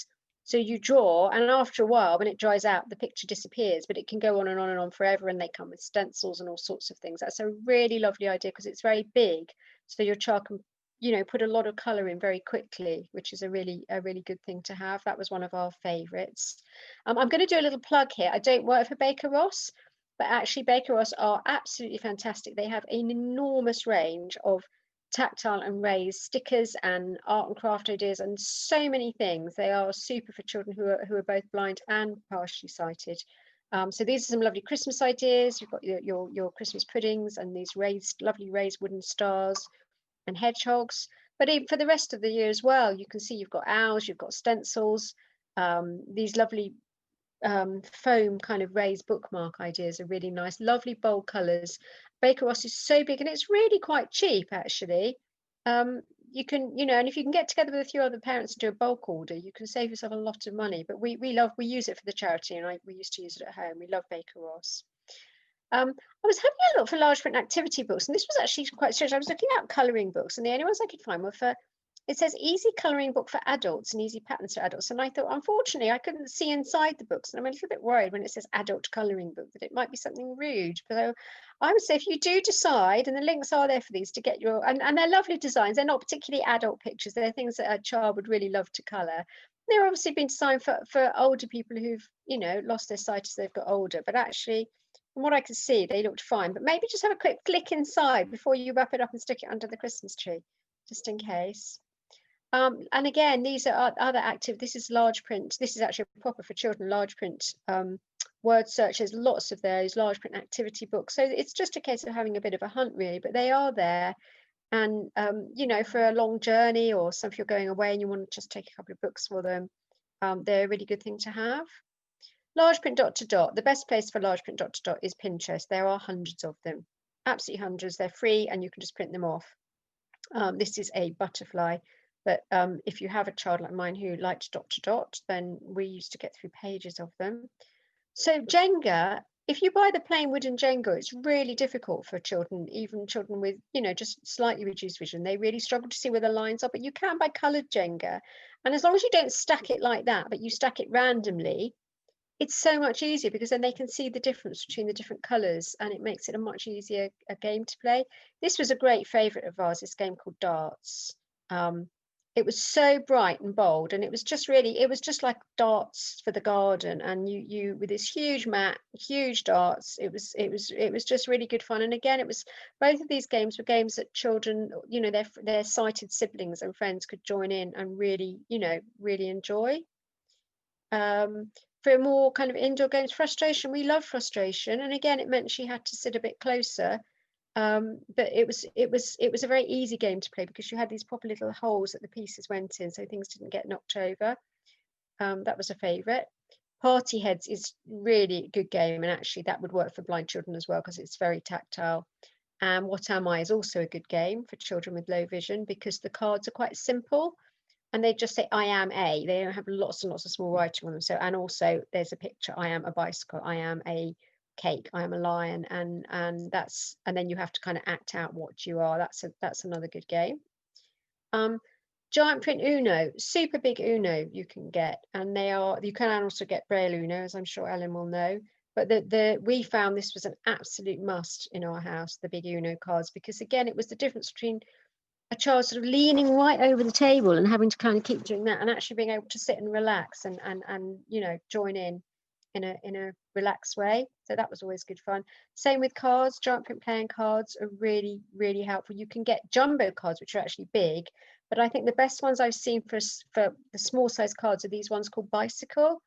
So you draw, and after a while, when it dries out, the picture disappears, but it can go on and on and on forever. And they come with stencils and all sorts of things. That's a really lovely idea, because it's very big, so your child can you know, put a lot of colour in very quickly, which is a really good thing to have. That was one of our favourites. I'm going to do a little plug here. I don't work for Baker Ross, but actually Baker Ross are absolutely fantastic. They have an enormous range of tactile and raised stickers and art and craft ideas and so many things. They are super for children who are both blind and partially sighted. So these are some lovely Christmas ideas. You've got your Christmas puddings and these lovely raised wooden stars and hedgehogs. But even for the rest of the year as well, you can see you've got owls, you've got stencils, these lovely foam kind of raised bookmark ideas are really nice, lovely bold colours. Baker Ross is so big and it's really quite cheap actually. You can, you know, and if you can get together with a few other parents and do a bulk order, you can save yourself a lot of money. But we use it for the charity, and we used to use it at home. We love Baker Ross. I was having a look for large print activity books, and this was actually quite strange. I was looking at colouring books, and the only ones I could find were for, it says easy colouring book for adults and easy patterns for adults. And I thought, unfortunately, I couldn't see inside the books. And I'm a little bit worried when it says adult colouring book that it might be something rude. But I would say if you do decide, and the links are there for these to get your, and they're lovely designs. They're not particularly adult pictures. They're things that a child would really love to colour. They're obviously been designed for older people who've, you know, lost their sight as they've got older. But actually, from what I could see, they looked fine. But maybe just have a quick flick inside before you wrap it up and stick it under the Christmas tree, just in case. And again, these are other active. This is large print. This is actually proper for children, large print word searches, lots of those, large print activity books. So it's just a case of having a bit of a hunt, really. But they are there. And, you know, for a long journey, or if you're going away and you want to just take a couple of books for them, they're a really good thing to have. Large print dot to dot. The best place for large print dot to dot is Pinterest. There are hundreds of them, absolutely hundreds. They're free and you can just print them off. This is a butterfly, but if you have a child like mine who liked dot to dot, then we used to get through pages of them. So Jenga, if you buy the plain wooden Jenga, it's really difficult for children, even children with, you know, just slightly reduced vision. They really struggle to see where the lines are, but you can buy coloured Jenga. And as long as you don't stack it like that, but you stack it randomly, it's so much easier because then they can see the difference between the different colours, and it makes it a much easier game to play. This was a great favourite of ours, this game called Darts. It was so bright and bold, and it was just like darts for the garden, and you with this huge mat, huge darts. It was just really good fun. And again, it was, both of these games were games that children, you know, their sighted siblings and friends could join in and really, you know, really enjoy. For more kind of indoor games, frustration, we love frustration, and again, it meant she had to sit a bit closer. But it was a very easy game to play because you had these proper little holes that the pieces went in, so things didn't get knocked over. That was a favourite. Party Heads is really a good game, and actually that would work for blind children as well because it's very tactile. And What Am I is also a good game for children with low vision because the cards are quite simple. And they just say, I am a, they don't have lots and lots of small writing on them. So, and also there's a picture, I am a bicycle, I am a cake, I am a lion. And then you have to kind of act out what you are. That's another good game. Giant print Uno, super big Uno you can get. And you can also get Braille Uno, as I'm sure Ellen will know. But we found this was an absolute must in our house, the big Uno cards, because again, it was the difference between a child sort of leaning right over the table and having to kind of keep doing that, and actually being able to sit and relax and you know, join in a relaxed way. So that was always good fun. Same with cards. Giant print playing cards are really, really helpful. You can get jumbo cards, which are actually big, but I think the best ones I've seen for the small size cards are these ones called Bicycle,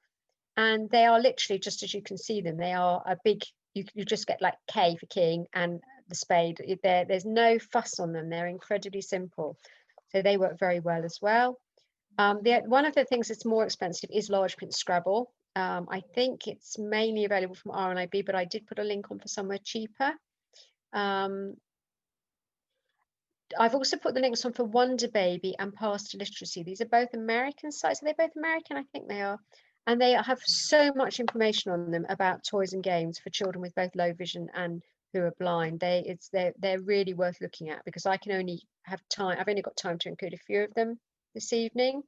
and they are literally just as you can see them. They are a big, you just get like K for king and the spade. There's no fuss on them. They're incredibly simple, so they work very well as well. One of the things that's more expensive is large print Scrabble. I think it's mainly available from RNIB, but I did put a link on for somewhere cheaper. I've also put the links on for Wonder Baby and Path to Literacy. These are both American sites. Are they both American? I think they are. And they have so much information on them about toys and games for children with both low vision and who are blind. They're really worth looking at because I can only have time. I've only got time to include a few of them this evening.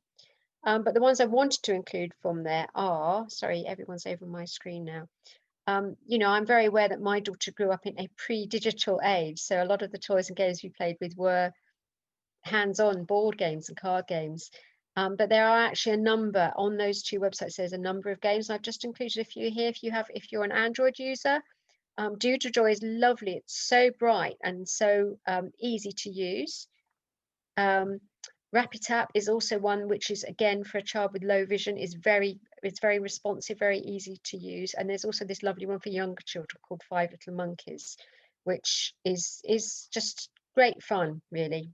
But the ones I wanted to include from there are, sorry, everyone's over my screen now. You know, I'm very aware that my daughter grew up in a pre-digital age, so a lot of the toys and games we played with were hands-on board games and card games. But there are actually a number on those two websites. There's a number of games. I've just included a few here. If you're an Android user, Dew to Joy is lovely. It's so bright and so easy to use. Rapid Tap is also one which is, again, for a child with low vision, it's very responsive, very easy to use. And there's also this lovely one for younger children called Five Little Monkeys, which is just great fun, really.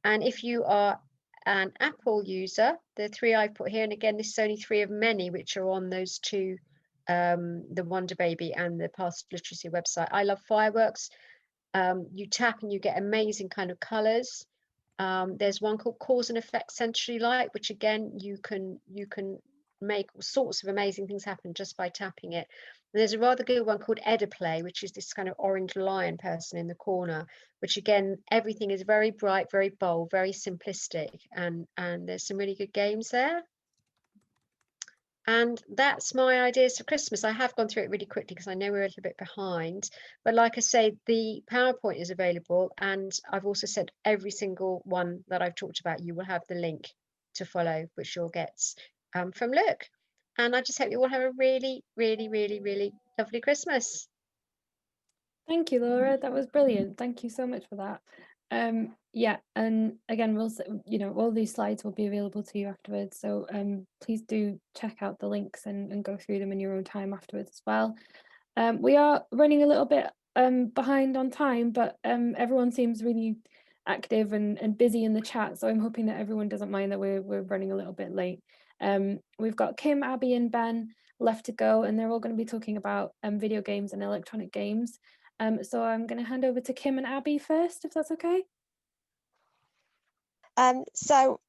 And if you are an Apple user, the three I've put here, and again, this is only three of many which are on those two, the Wonder Baby and the Past Literacy website. I Love Fireworks. You tap and you get amazing kind of colors. There's one called Cause and Effect Sensory Light, which again, you can make all sorts of amazing things happen just by tapping it. And there's a rather good one called Ediplay, which is this kind of orange lion person in the corner, which again, everything is very bright, very bold, very simplistic, and there's some really good games there. And that's my ideas for Christmas. I have gone through it really quickly because I know we're a little bit behind. But like I say, the PowerPoint is available. And I've also said every single one that I've talked about, you will have the link to follow, which you'll get from Luke. And I just hope you all have a really, really, really, really lovely Christmas. Thank you, Laura. That was brilliant. Thank you so much for that. Yeah, and again, we'll, you know, all these slides will be available to you afterwards. So please do check out the links and go through them in your own time afterwards as well. We are running a little bit behind on time, but everyone seems really active and busy in the chat. So I'm hoping that everyone doesn't mind that we're running a little bit late. We've got Kim, Abby and Ben left to go, and they're all going to be talking about video games and electronic games. So I'm going to hand over to Kim and Abby first, if that's okay. So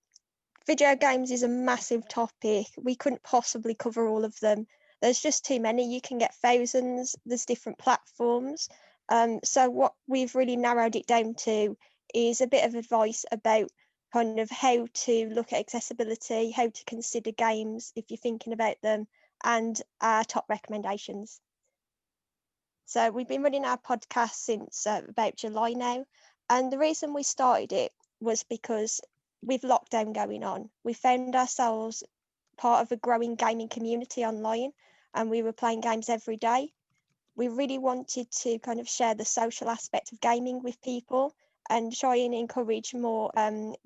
video games is a massive topic. We couldn't possibly cover all of them. There's just too many. You can get thousands. There's different platforms. So what we've really narrowed it down to is a bit of advice about kind of how to look at accessibility, how to consider games if you're thinking about them, and our top recommendations. So we've been running our podcast since about July now. And the reason we started it was because with lockdown going on, we found ourselves part of a growing gaming community online, and we were playing games every day. We really wanted to kind of share the social aspect of gaming with people and try and encourage more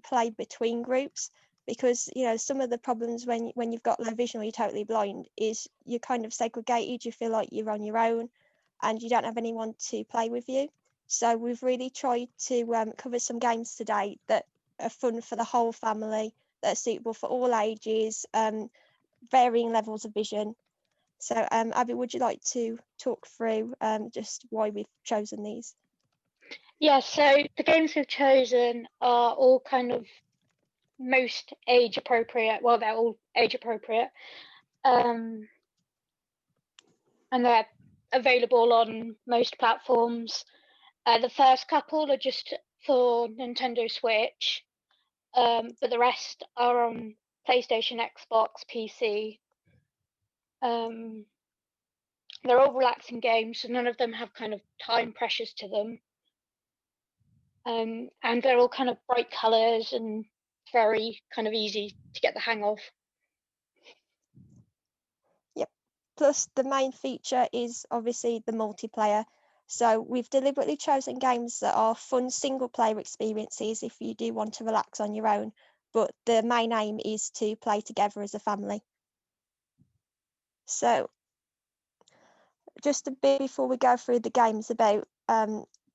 play between groups, because, you know, some of the problems when you've got low vision or you're totally blind is you're kind of segregated. You feel like you're on your own and you don't have anyone to play with you. So we've really tried to cover some games today that are fun for the whole family, that are suitable for all ages, varying levels of vision. So Abby, would you like to talk through just why we've chosen these? Yeah, so the games we've chosen are all kind of most age appropriate. Well, they're all age appropriate. And they're available on most platforms. The first couple are just for Nintendo Switch, but the rest are on PlayStation, Xbox, PC. They're all relaxing games, so none of them have kind of time pressures to them. And they're all kind of bright colours and very kind of easy to get the hang of. Yep. Plus, the main feature is obviously the multiplayer. So we've deliberately chosen games that are fun single-player experiences if you do want to relax on your own, but the main aim is to play together as a family. So just a bit before we go through the games about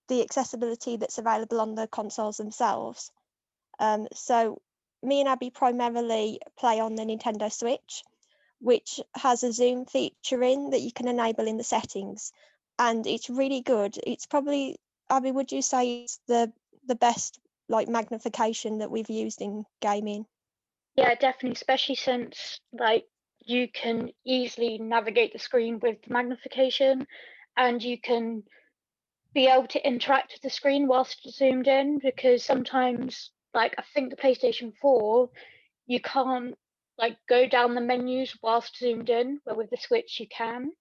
the accessibility that's available on the consoles themselves. So me and Abby primarily play on the Nintendo Switch, which has a zoom feature in that you can enable in the settings, and it's really good. It's probably, Abby, would you say it's the best like magnification that we've used in gaming? Yeah, definitely, especially since like you can easily navigate the screen with magnification, and you can be able to interact with the screen whilst zoomed in, because sometimes, like I think the PlayStation 4, you can't like go down the menus whilst zoomed in, but with the Switch you can.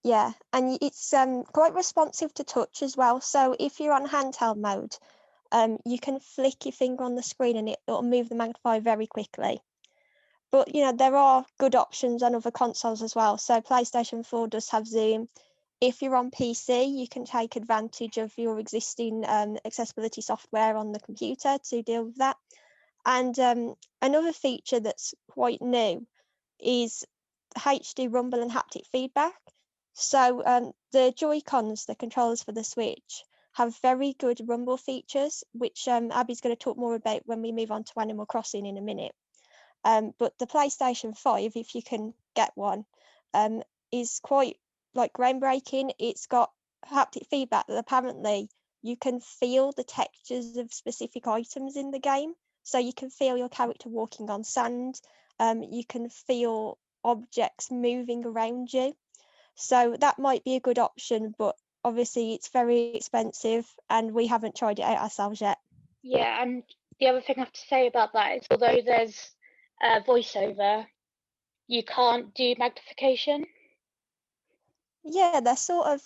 Yeah, and it's quite responsive to touch as well. So if you're on handheld mode, you can flick your finger on the screen and it'll move the magnifier very quickly. But there are good options on other consoles as well. So PlayStation 4 does have Zoom. If you're on PC, you can take advantage of your existing accessibility software on the computer to deal with that. And another feature that's quite new is HD rumble and haptic feedback. So the Joy-Cons, the controllers for the Switch, have very good rumble features, which Abby's going to talk more about when we move on to Animal Crossing in a minute. But the PlayStation 5, if you can get one, is quite groundbreaking. It's got haptic feedback that apparently you can feel the textures of specific items in the game. So you can feel your character walking on sand. You can feel objects moving around you. So that might be a good option, but obviously it's very expensive and we haven't tried it out ourselves yet. Yeah, and the other thing I have to say about that is although there's voiceover, you can't do magnification. Yeah, they sort of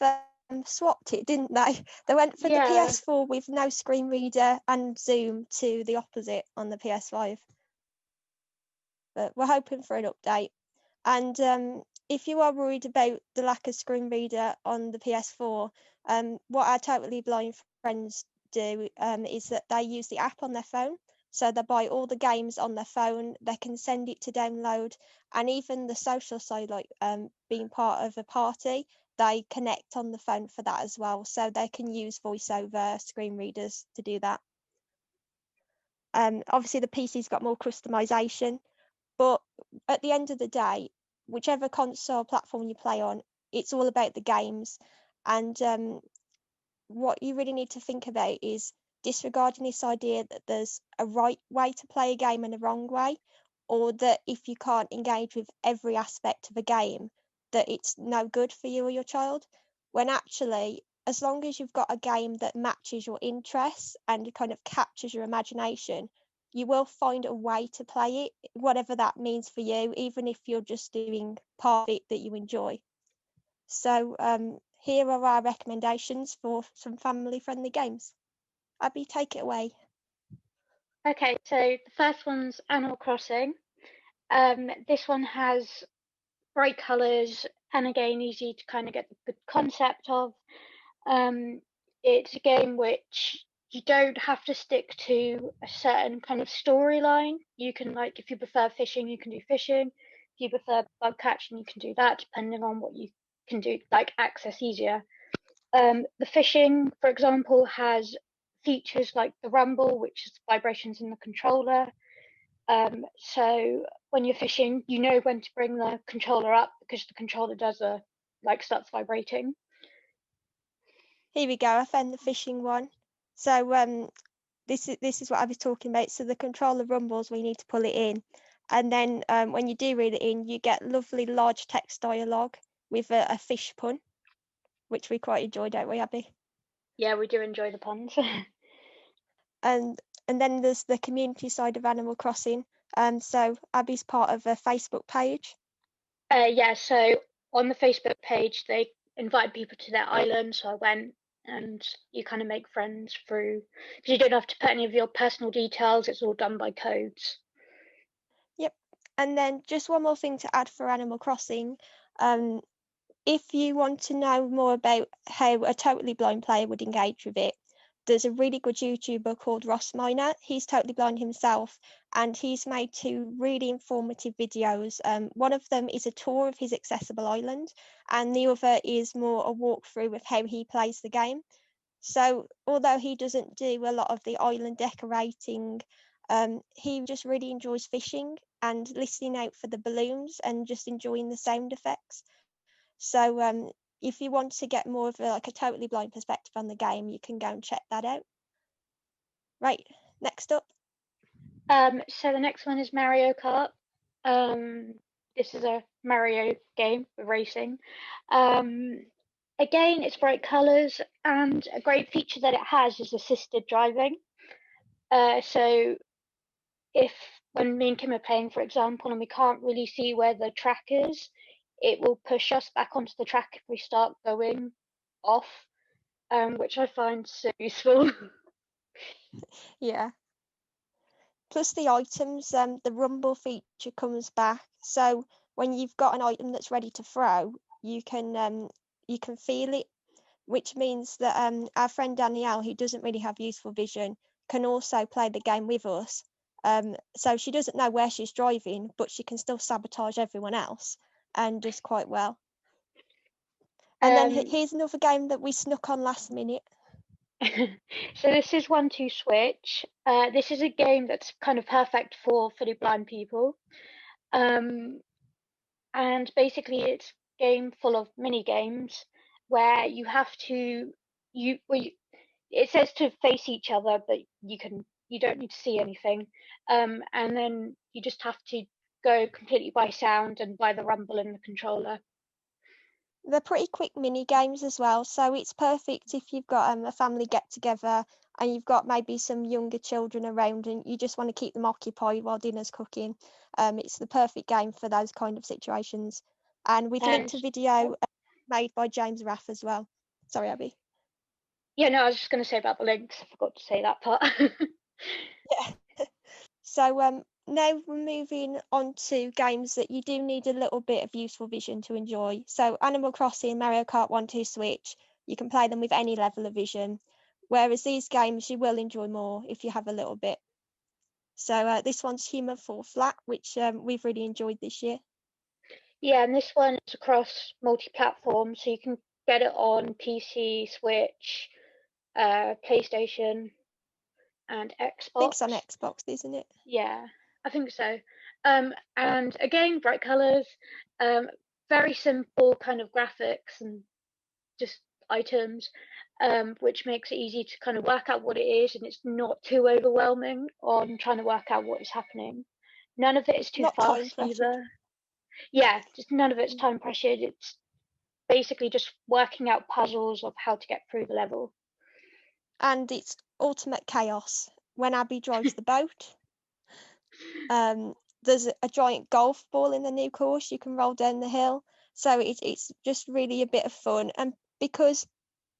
swapped it, didn't they? They went for the PS4 with no screen reader and Zoom to the opposite on the PS5. But we're hoping for an update. And if you are worried about the lack of screen reader on the PS4, what our totally blind friends do is that they use the app on their phone. So they buy all the games on their phone, they can send it to download, and even the social side, like being part of a party, they connect on the phone for that as well. So they can use voiceover screen readers to do that. Obviously, the PC's got more customization, but at the end of the day, whichever console platform you play on, it's all about the games. And what you really need to think about is disregarding this idea that there's a right way to play a game and a wrong way, or that if you can't engage with every aspect of a game, that it's no good for you or your child. When actually, as long as you've got a game that matches your interests and kind of captures your imagination, you will find a way to play it, whatever that means for you, even if you're just doing part of it that you enjoy. So here are our recommendations for some family-friendly games. Abby, take it away. Okay, so the first one's Animal Crossing. This one has bright colours and again easy to kind of get the concept of. It's a game which you don't have to stick to a certain kind of storyline. You can, like, if you prefer fishing, you can do fishing. If you prefer bug catching, you can do that, depending on what you can do, like access easier. The fishing, for example, has features like the rumble, which is vibrations in the controller. So when you're fishing, you know when to bring the controller up because the controller does starts vibrating. Here we go. I found the fishing one. So this is what I was talking about. So the controller rumbles when you need to pull it in, and then when you do reel it in, you get lovely large text dialogue with a fish pun, which we quite enjoy, don't we, Abby? Yeah, we do enjoy the puns. and then there's the community side of Animal Crossing. So Abby's part of a Facebook page. Yeah, so on the Facebook page, they invited people to their island, so I went, and you kind of make friends through, because you don't have to put any of your personal details, it's all done by codes. Yep. And then just one more thing to add for Animal Crossing. If you want to know more about how a totally blind player would engage with it, there's a really good YouTuber called Ross Minor. He's totally blind himself, and he's made 2 really informative videos. One of them is a tour of his accessible island, and the other is more a walkthrough of how he plays the game. So although he doesn't do a lot of the island decorating, he just really enjoys fishing and listening out for the balloons and just enjoying the sound effects. So if you want to get more of a totally blind perspective on the game, you can go and check that out. Right, next up. So the next one is Mario Kart. This is a Mario game for racing. Again, it's bright colours, and a great feature that it has is assisted driving. So if when me and Kim are playing, for example, and we can't really see where the track is, it will push us back onto the track if we start going off, which I find so useful. Yeah. Plus the items, the rumble feature comes back. So when you've got an item that's ready to throw, you can feel it, which means that our friend Danielle, who doesn't really have useful vision, can also play the game with us. So she doesn't know where she's driving, but she can still sabotage everyone else and does quite well. And then here's another game that we snuck on last minute. So this is 1-2 Switch. This is a game that's kind of perfect for fully blind people. And basically it's a game full of mini games where you have to it says to face each other, but you don't need to see anything. And then you just have to go completely by sound and by the rumble in the controller. They're pretty quick mini games as well, so it's perfect if you've got a family get together and you've got maybe some younger children around and you just want to keep them occupied while dinner's cooking. It's the perfect game for those kind of situations. And we'd linked a video made by James Raff as well. Sorry, Abby. Yeah, no, I was just going to say about the links. I forgot to say that part. Yeah. So now we're moving on to games that you do need a little bit of useful vision to enjoy. So Animal Crossing, Mario Kart 1-2 Switch, you can play them with any level of vision, whereas these games you will enjoy more if you have a little bit. So this one's Human Fall Flat, which we've really enjoyed this year. Yeah, and this one is across multi-platform, so you can get it on PC, Switch, PlayStation, and Xbox. I think it's on Xbox, isn't it? Yeah, I think so. And again, bright colours, very simple kind of graphics and just items, which makes it easy to kind of work out what it is, and it's not too overwhelming on trying to work out what is happening. None of it is too fast either. Yeah, just none of it's time pressured. It's basically just working out puzzles of how to get through the level. And it's ultimate chaos when Abby drives the boat. There's a giant golf ball in the new course you can roll down the hill. So it's just really a bit of fun. And because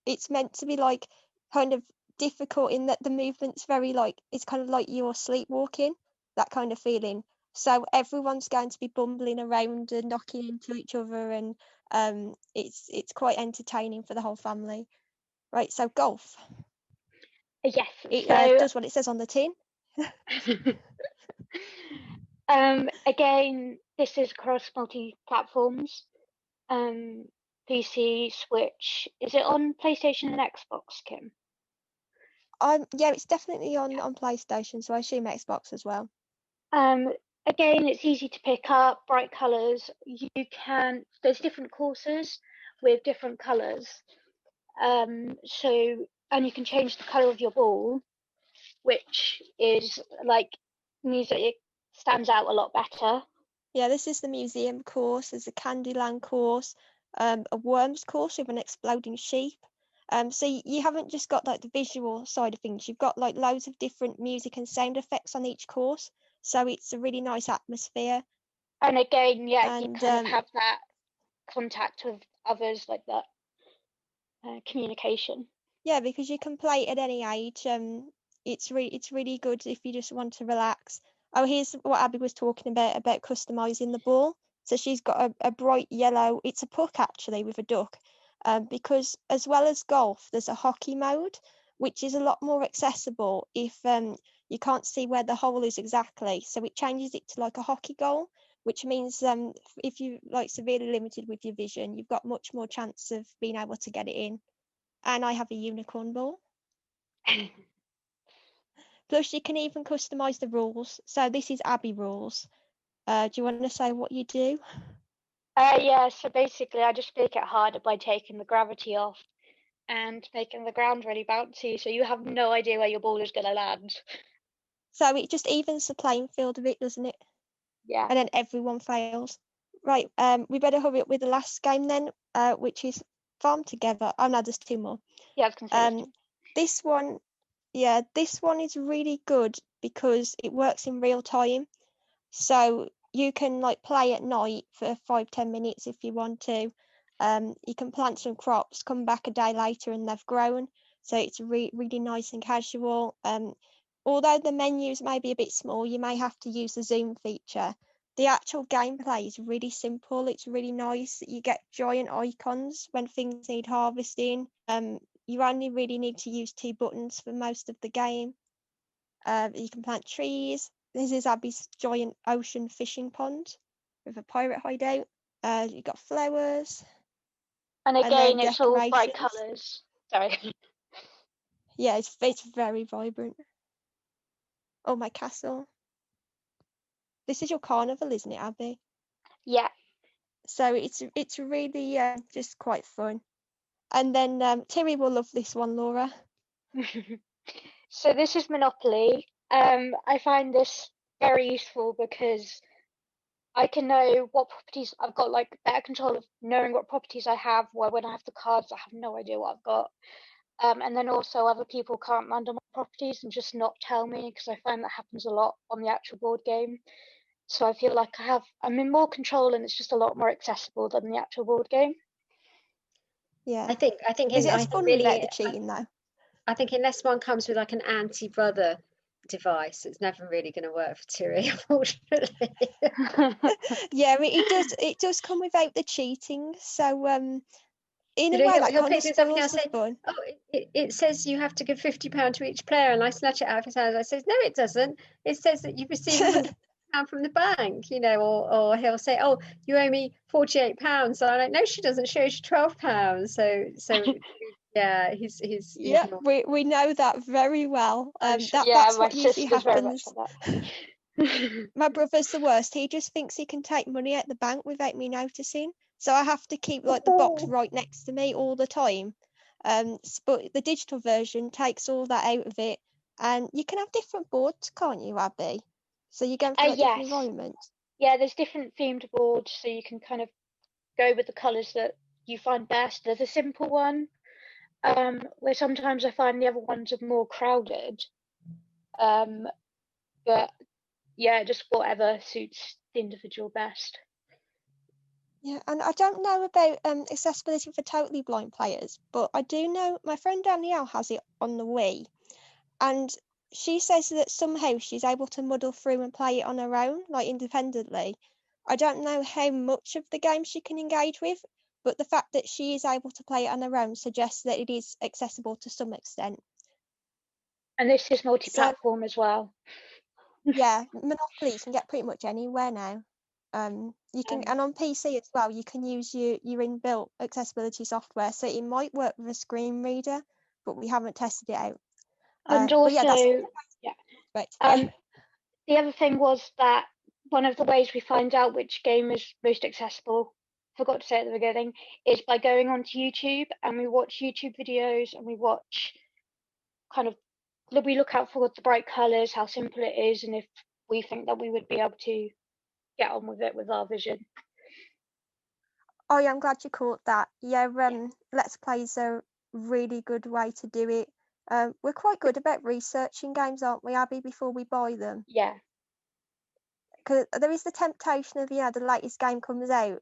it's meant to be like kind of difficult in that the movement's very like, it's kind of like you're sleepwalking, that kind of feeling. So everyone's going to be bumbling around and knocking into each other, and it's quite entertaining for the whole family. Right, so golf. Yes, it does what it says on the tin. Again, this is across multi-platforms. PC, Switch. Is it on PlayStation and Xbox, Kim? Yeah, it's definitely on PlayStation, so I assume Xbox as well. Again, it's easy to pick up, bright colours. There's different courses with different colours. And you can change the colour of your ball, which means that it stands out a lot better. Yeah, this is the museum course. There's a Candyland course, a worms course with an exploding sheep. So you haven't just got like the visual side of things. You've got like loads of different music and sound effects on each course. So it's a really nice atmosphere. And again, you kind of have that contact with others, like that communication. Yeah, because you can play at any age. It's really good if you just want to relax. Oh, here's what Abby was talking about customizing the ball. So she's got a bright yellow, it's a puck actually with a duck, because as well as golf, there's a hockey mode, which is a lot more accessible if you can't see where the hole is exactly. So it changes it to like a hockey goal, which means if you like severely limited with your vision, you've got much more chance of being able to get it in. And I have a unicorn ball. Plus, you can even customize the rules. So this is Abby rules. Do you want to say what you do? Yeah, so basically I just make it harder by taking the gravity off and making the ground really bouncy, so you have no idea where your ball is going to land. So it just evens the playing field a bit, doesn't it? Yeah. And then everyone fails. Right, we better hurry up with the last game then, which is Farm Together. Oh no, there's two more. Yeah, I was going to say this one is really good because it works in real time. So you can like play at night for 5-10 minutes if you want to. You can plant some crops, come back a day later and they've grown. so it's really nice and casual. Although the menus may be a bit small, you may have to use the zoom feature. The actual gameplay is really simple. It's really nice. You get giant icons when things need harvesting. You only really need to use 2 buttons for most of the game. You can plant trees. This is Abby's giant ocean fishing pond with a pirate hideout. You've got flowers. And And again, then it's all bright decorations. colours. Sorry. Yeah, it's very vibrant. Oh, my castle. This is your carnival, isn't it, Abby? Yeah. So it's really just quite fun. And then Terry will love this one, Laura. So this is Monopoly. I find this very useful because I can know what properties I've got, like better control of knowing what properties I have, where when I have the cards, I have no idea what I've got. And then also other people can't random my properties and just not tell me, because I find that happens a lot on the actual board game. So I feel like I'm in more control, and it's just a lot more accessible than the actual board game. Yeah. I think Is it as fun without the cheating though? I think unless one comes with like an anti-brother device, it's never really going to work for Terry, unfortunately. Yeah, it does come without the cheating. So in a You know, way that he'll kind of pick this up and he'll spoils the say, fun. "Oh, it says you have to give £50 to each player," and I snatch it out of his hand. I says, "No, it doesn't. It says that you receive £100 from the bank," you know, or he'll say, "Oh, you owe me £48." So I'm like, "No, she doesn't. She owes you £12." So yeah, he's Yeah, not. we know that very well. That's my what usually sister's very much happens. like that. My brother's the worst. He just thinks he can take money at the bank without me noticing. So I have to keep like the box right next to me all the time. But the digital version takes all that out of it, and you can have different boards, can't you, Abby? So you're going for like different Yes. environments. Yeah, there's different themed boards, so you can kind of go with the colours that you find best. There's a simple one, where sometimes I find the other ones are more crowded. But yeah, just whatever suits the individual best. Yeah, and I don't know about accessibility for totally blind players, but I do know my friend Danielle has it on the Wii, and she says that somehow she's able to muddle through and play it on her own, like independently. I don't know how much of the game she can engage with, but the fact that she is able to play it on her own suggests that it is accessible to some extent. And this is multi-platform as well. Yeah, Monopoly you can get pretty much anywhere now. You can, and on PC as well, you can use your inbuilt accessibility software, so it might work with a screen reader, but we haven't tested it out. And But yeah, that's also, right. the other thing was that one of the ways we find out which game is most accessible, forgot to say at the beginning, is by going onto YouTube, and we watch YouTube videos, and we watch we look out for the bright colours, how simple it is, and if we think that we would be able to get on with it with our vision. Oh yeah, I'm glad you caught that. Yeah, Let's Play is a really good way to do it. We're quite good about researching games, aren't we, Abby, before we buy them? Yeah. Because there is the temptation of, the latest game comes out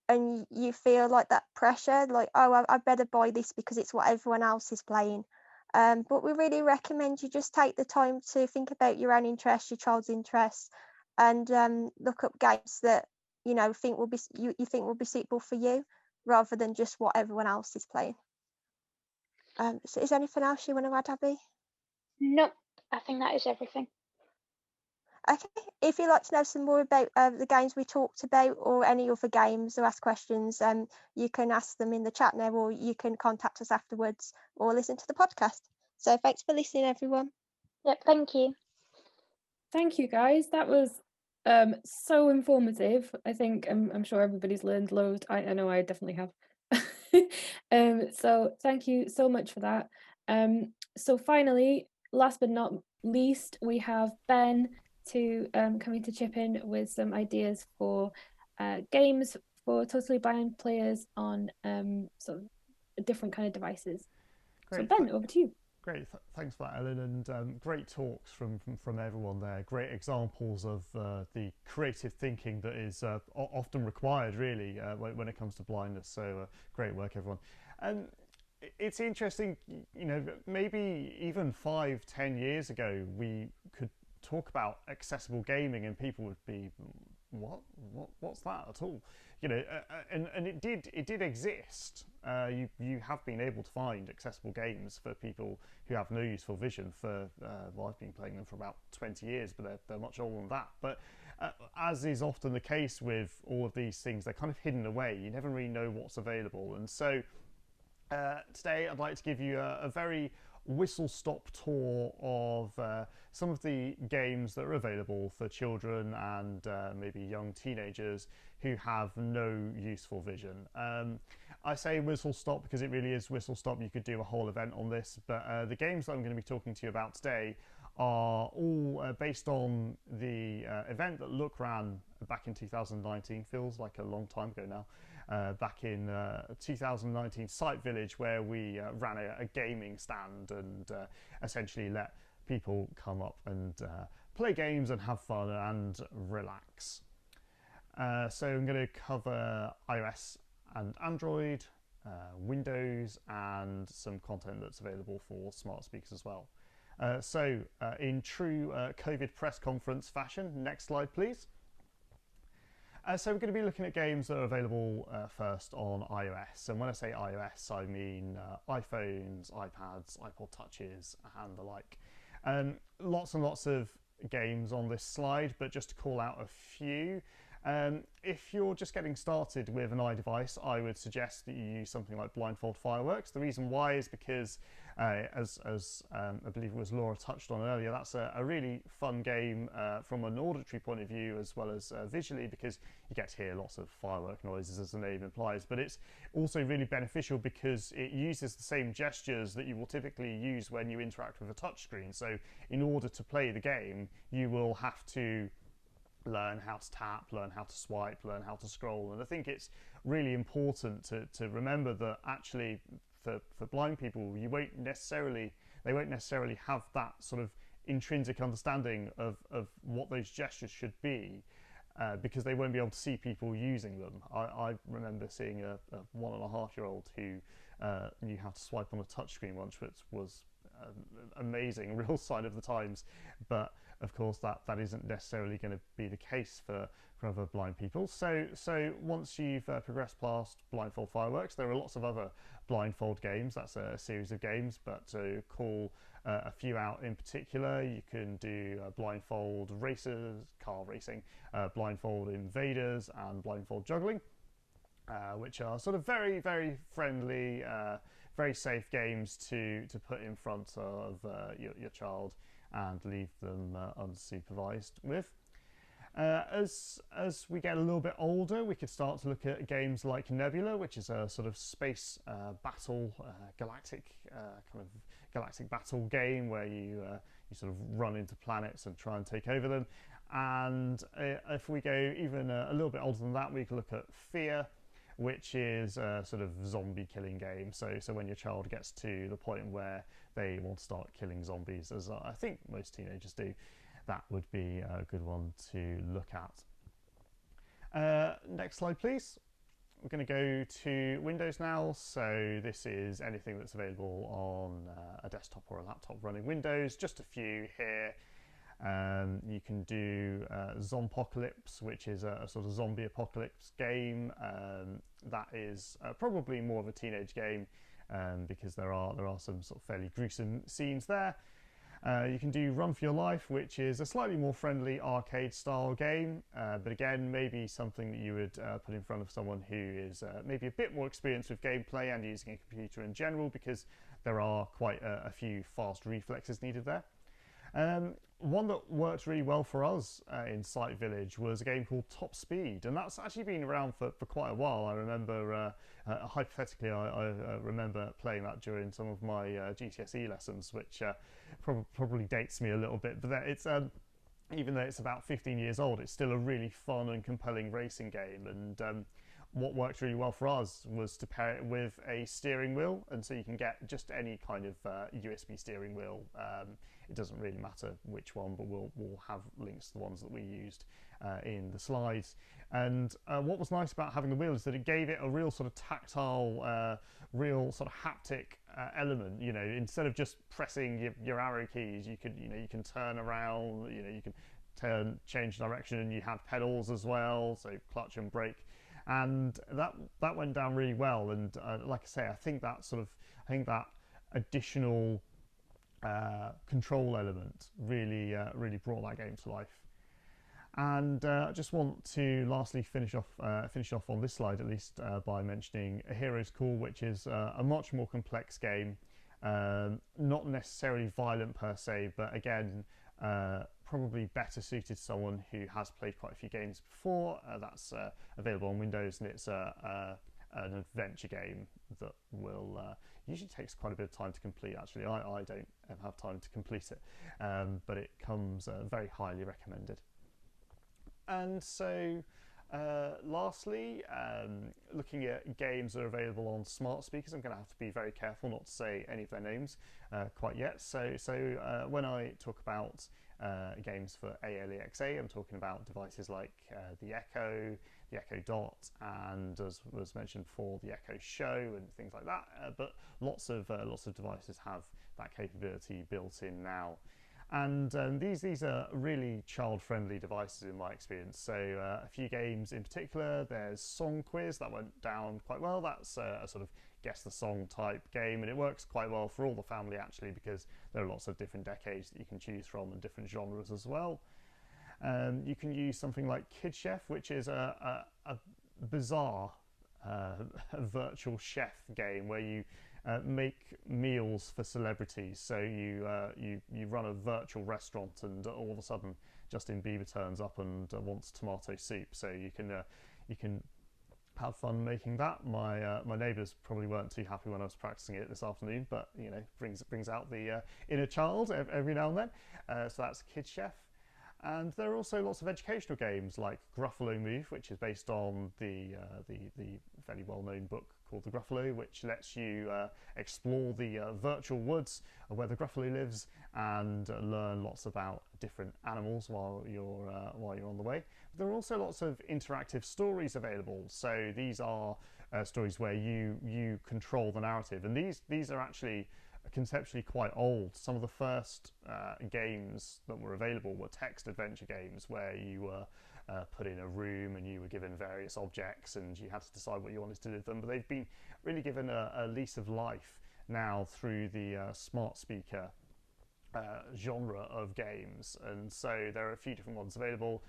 and you feel like that pressure, like, oh, I better buy this because it's what everyone else is playing. But we really recommend you just take the time to think about your own interests, your child's interests, and look up games that you think will be suitable for you, rather than just what everyone else is playing. So is there anything else you want to add, Abby? No, I think that is everything. Okay, if you'd like to know some more about the games we talked about, or any other games, or ask questions, you can ask them in the chat now, or you can contact us afterwards, or listen to the podcast. So thanks for listening, everyone. Yep, thank you. Thank you, guys. That was so informative. I think I'm sure everybody's learned loads. I know I definitely have. So thank you so much for that. So finally, last but not least, we have Ben coming to chip in with some ideas for games for totally blind players on sort of different kind of devices. Great. So Ben, over to you. Great, thanks for that, Ellen, and great talks from everyone there. Great examples of the creative thinking that is often required, really, when it comes to blindness. So great work, everyone. it's interesting, you know, maybe even 5, 10 years ago, we could talk about accessible gaming and people would be, what's that at all? You know, and it did exist. You have been able to find accessible games for people who have no useful vision for, well, I've been playing them for about 20 years, but they're much older than that. But as is often the case with all of these things, they're kind of hidden away. You never really know what's available. And so today I'd like to give you a very whistle-stop tour of some of the games that are available for children and maybe young teenagers who have no useful vision. I say whistle-stop because it really is whistle-stop. You could do a whole event on this, but the games that I'm going to be talking to you about today are all based on the event that Look ran back in 2019. Feels like a long time ago now. Back in 2019 Site Village, where we ran a gaming stand and essentially let people come up and play games and have fun and relax. So I'm going to cover iOS and Android, Windows, and some content that's available for smart speakers as well. So in true COVID press conference fashion, next slide please. So we're going to be looking at games that are available first on iOS, and when I say iOS I mean iPhones, iPads, iPod Touches and the like. Lots and lots of games on this slide, but just to call out a few. If you're just getting started with an iDevice, I would suggest that you use something like Blindfold Fireworks. The reason why is because, as I believe it was Laura touched on earlier, that's a really fun game from an auditory point of view as well as visually, because you get to hear lots of firework noises as the name implies, but it's also really beneficial because it uses the same gestures that you will typically use when you interact with a touchscreen. So in order to play the game, you will have to learn how to tap, learn how to swipe, learn how to scroll. And I think it's really important to remember that actually for blind people, they won't necessarily have that sort of intrinsic understanding of what those gestures should be, because they won't be able to see people using them. I remember seeing a 1.5-year-old who knew how to swipe on a touchscreen once, which was amazing, real sign of the times. But of course that isn't necessarily going to be the case for other blind people. So once you've progressed past Blindfold Fireworks, there are lots of other blindfold games. That's a series of games, but to call a few out in particular, you can do Blindfold Racers, car racing, Blindfold Invaders and Blindfold Juggling, which are sort of very, very friendly, very safe games to put in front of your child and leave them unsupervised with. As we get a little bit older, we could start to look at games like Nebula, which is a sort of space battle, galactic battle game where you sort of run into planets and try and take over them. And if we go even a little bit older than that, we can look at Fear, which is a sort of zombie killing game. So when your child gets to the point where they want to start killing zombies, as I think most teenagers do, that would be a good one to look at. Next slide please. We're going to go to Windows now. So this is anything that's available on a desktop or a laptop running Windows. Just a few here. You can do Zompocalypse, which is a sort of zombie apocalypse game. That is probably more of a teenage game because there are some sort of fairly gruesome scenes there. You can do Run for Your Life, which is a slightly more friendly arcade style game, but again maybe something that you would put in front of someone who is maybe a bit more experienced with gameplay and using a computer in general, because there are quite a few fast reflexes needed there. One that worked really well for us in Site Village was a game called Top Speed, and that's actually been around for quite a while. I remember, hypothetically, I remember playing that during some of my GCSE lessons, which probably dates me a little bit, but it's even though it's about 15 years old, it's still a really fun and compelling racing game. And what worked really well for us was to pair it with a steering wheel, and so you can get just any kind of USB steering wheel. It doesn't really matter which one, but we'll have links to the ones that we used in the slides. And what was nice about having the wheel is that it gave it a real sort of tactile, real sort of haptic element. You know, instead of just pressing your arrow keys, you can turn around. You know, you can change direction, and you have pedals as well, so clutch and brake. And that went down really well. And like I say, I think that additional control element really brought that game to life. And I just want to lastly finish off on this slide at least by mentioning A Hero's Call, which is a much more complex game, not necessarily violent per se, but again probably better suited to someone who has played quite a few games before. That's available on Windows, and it's an adventure game that will usually takes quite a bit of time to complete. Actually, I don't have time to complete it, but it comes very highly recommended. And so lastly, looking at games that are available on smart speakers, I'm going to have to be very careful not to say any of their names quite yet. So when I talk about games for ALEXA, I'm talking about devices like the Echo Dot, and as was mentioned before, the Echo Show and things like that. But lots of devices have that capability built in now. And these are really child-friendly devices in my experience. So a few games in particular, there's Song Quiz, that went down quite well. That's a sort of guess the song type game, and it works quite well for all the family actually, because there are lots of different decades that you can choose from and different genres as well. You can use something like Kid Chef, which is a bizarre virtual chef game where you make meals for celebrities. So you run a virtual restaurant, and all of a sudden Justin Bieber turns up and wants tomato soup. So you can have fun making that. My neighbours probably weren't too happy when I was practicing it this afternoon, but you know, brings out the inner child every now and then. So that's Kid Chef. And there are also lots of educational games like Gruffalo Move, which is based on the fairly well-known book called The Gruffalo, which lets you explore the virtual woods where the Gruffalo lives and learn lots about different animals while you're on the way. But there are also lots of interactive stories available. So these are stories where you control the narrative, and these are actually conceptually quite old. Some of the first games that were available were text adventure games where you were put in a room and you were given various objects and you had to decide what you wanted to do with them. But they've been really given a lease of life now through the smart speaker genre of games, and so there are a few different ones available.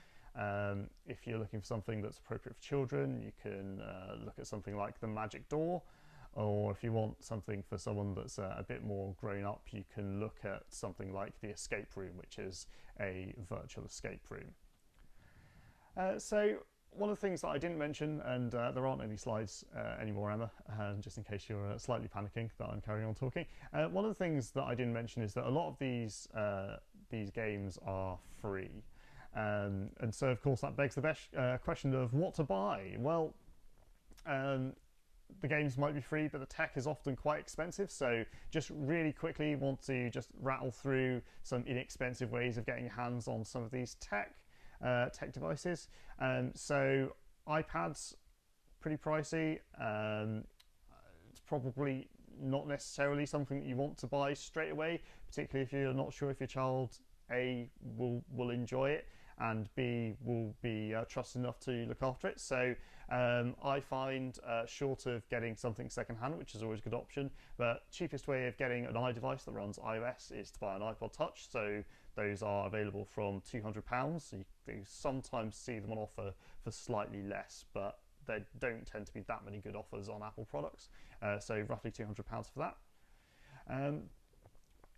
If you're looking for something that's appropriate for children, you can look at something like The Magic Door. Or if you want something for someone that's a bit more grown up, you can look at something like The Escape Room, which is a virtual escape room. So one of the things that I didn't mention, and there aren't any slides anymore, Emma, just in case you're slightly panicking that I'm carrying on talking. One of the things that I didn't mention is that a lot of these games are free. And so, of course, that begs the best question of what to buy. Well, the games might be free, but the tech is often quite expensive. So just really quickly want to just rattle through some inexpensive ways of getting your hands on some of these tech devices. So iPads, pretty pricey. It's probably not necessarily something that you want to buy straight away, particularly if you're not sure if your child A will enjoy it, and B will be trusted enough to look after it. So I find short of getting something secondhand, which is always a good option, but cheapest way of getting an iDevice that runs iOS is to buy an iPod Touch. So those are available from £200. So you sometimes see them on offer for slightly less, but there don't tend to be that many good offers on Apple products. So roughly £200 for that.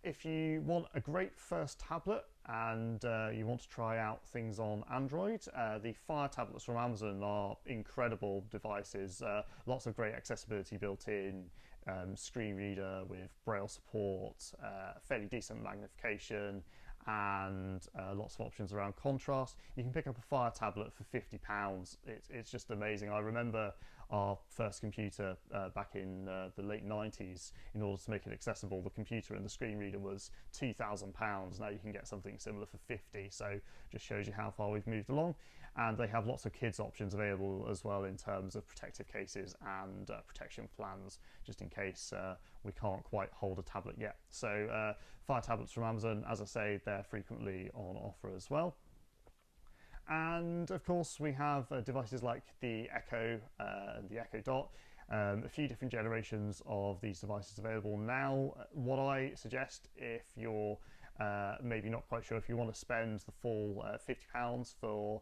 If you want a great first tablet, and you want to try out things on Android, the Fire tablets from Amazon are incredible devices. Lots of great accessibility built in, screen reader with Braille support, fairly decent magnification, and lots of options around contrast. You can pick up a Fire tablet for £50. It's just amazing. I remember our first computer back in the late 90s. In order to make it accessible, the computer and the screen reader was £2,000. Now you can get something similar for 50, so just shows you how far we've moved along. And they have lots of kids options available as well in terms of protective cases and protection plans, just in case we can't quite hold a tablet yet. So Fire tablets from Amazon, as I say, they're frequently on offer as well. And of course we have devices like the Echo and the Echo Dot. A few different generations of these devices available now. What I suggest, if you're maybe not quite sure if you want to spend the full £50 for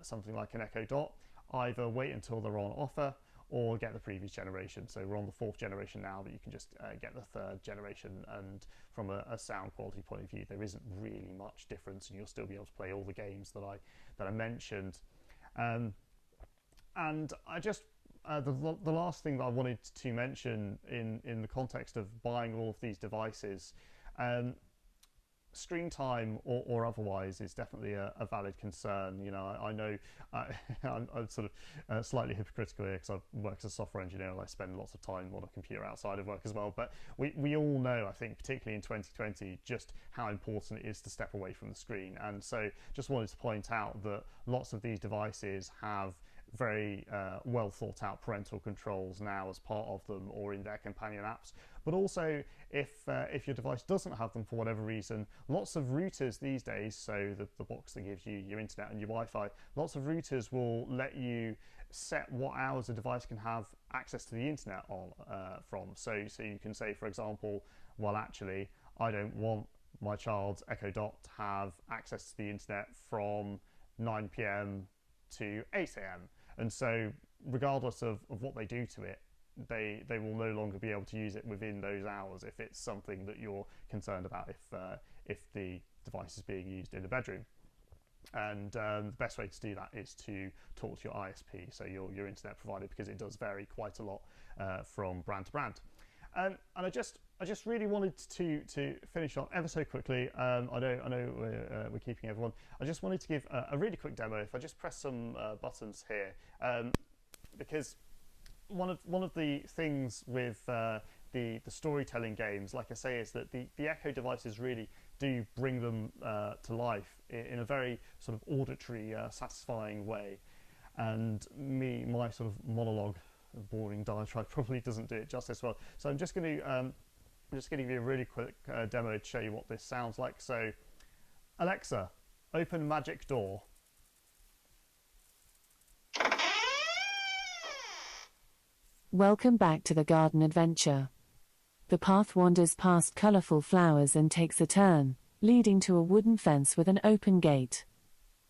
something like an Echo Dot, either wait until they're on offer or get the previous generation. So we're on the 4th generation now, but you can just get the 3rd generation, and from a sound quality point of view there isn't really much difference, and you'll still be able to play all the games that I mentioned. And I just the last thing that I wanted to mention in the context of buying all of these devices, screen time or otherwise is definitely a valid concern. You know, I know I'm sort of slightly hypocritical here because I work as a software engineer and I spend lots of time on a computer outside of work as well, but we all know, I think, particularly in 2020, just how important it is to step away from the screen. And so just wanted to point out that lots of these devices have very well thought out parental controls now as part of them or in their companion apps. But also, if your device doesn't have them for whatever reason, lots of routers these days, so the box that gives you your internet and your Wi-Fi, lots of routers will let you set what hours a device can have access to the internet on from. So you can say, for example, well, actually, I don't want my child's Echo Dot to have access to the internet from 9 p.m. to 8 a.m. And so regardless of what they do to it, they will no longer be able to use it within those hours if it's something that you're concerned about, if the device is being used in the bedroom. And the best way to do that is to talk to your ISP, so your internet provider, because it does vary quite a lot from brand to brand. And I just really wanted to finish off ever so quickly. I know we're keeping everyone. I just wanted to give a really quick demo. If I just press some buttons here, because one of the things with the storytelling games, like I say, is that the Echo devices really do bring them to life in a very sort of auditory, satisfying way. And my sort of monologue, boring diatribe, probably doesn't do it justice well. So I'm just going to give you a really quick demo to show you what this sounds like. So, Alexa, open magic door. Welcome back to the garden adventure. The path wanders past colourful flowers and takes a turn, leading to a wooden fence with an open gate.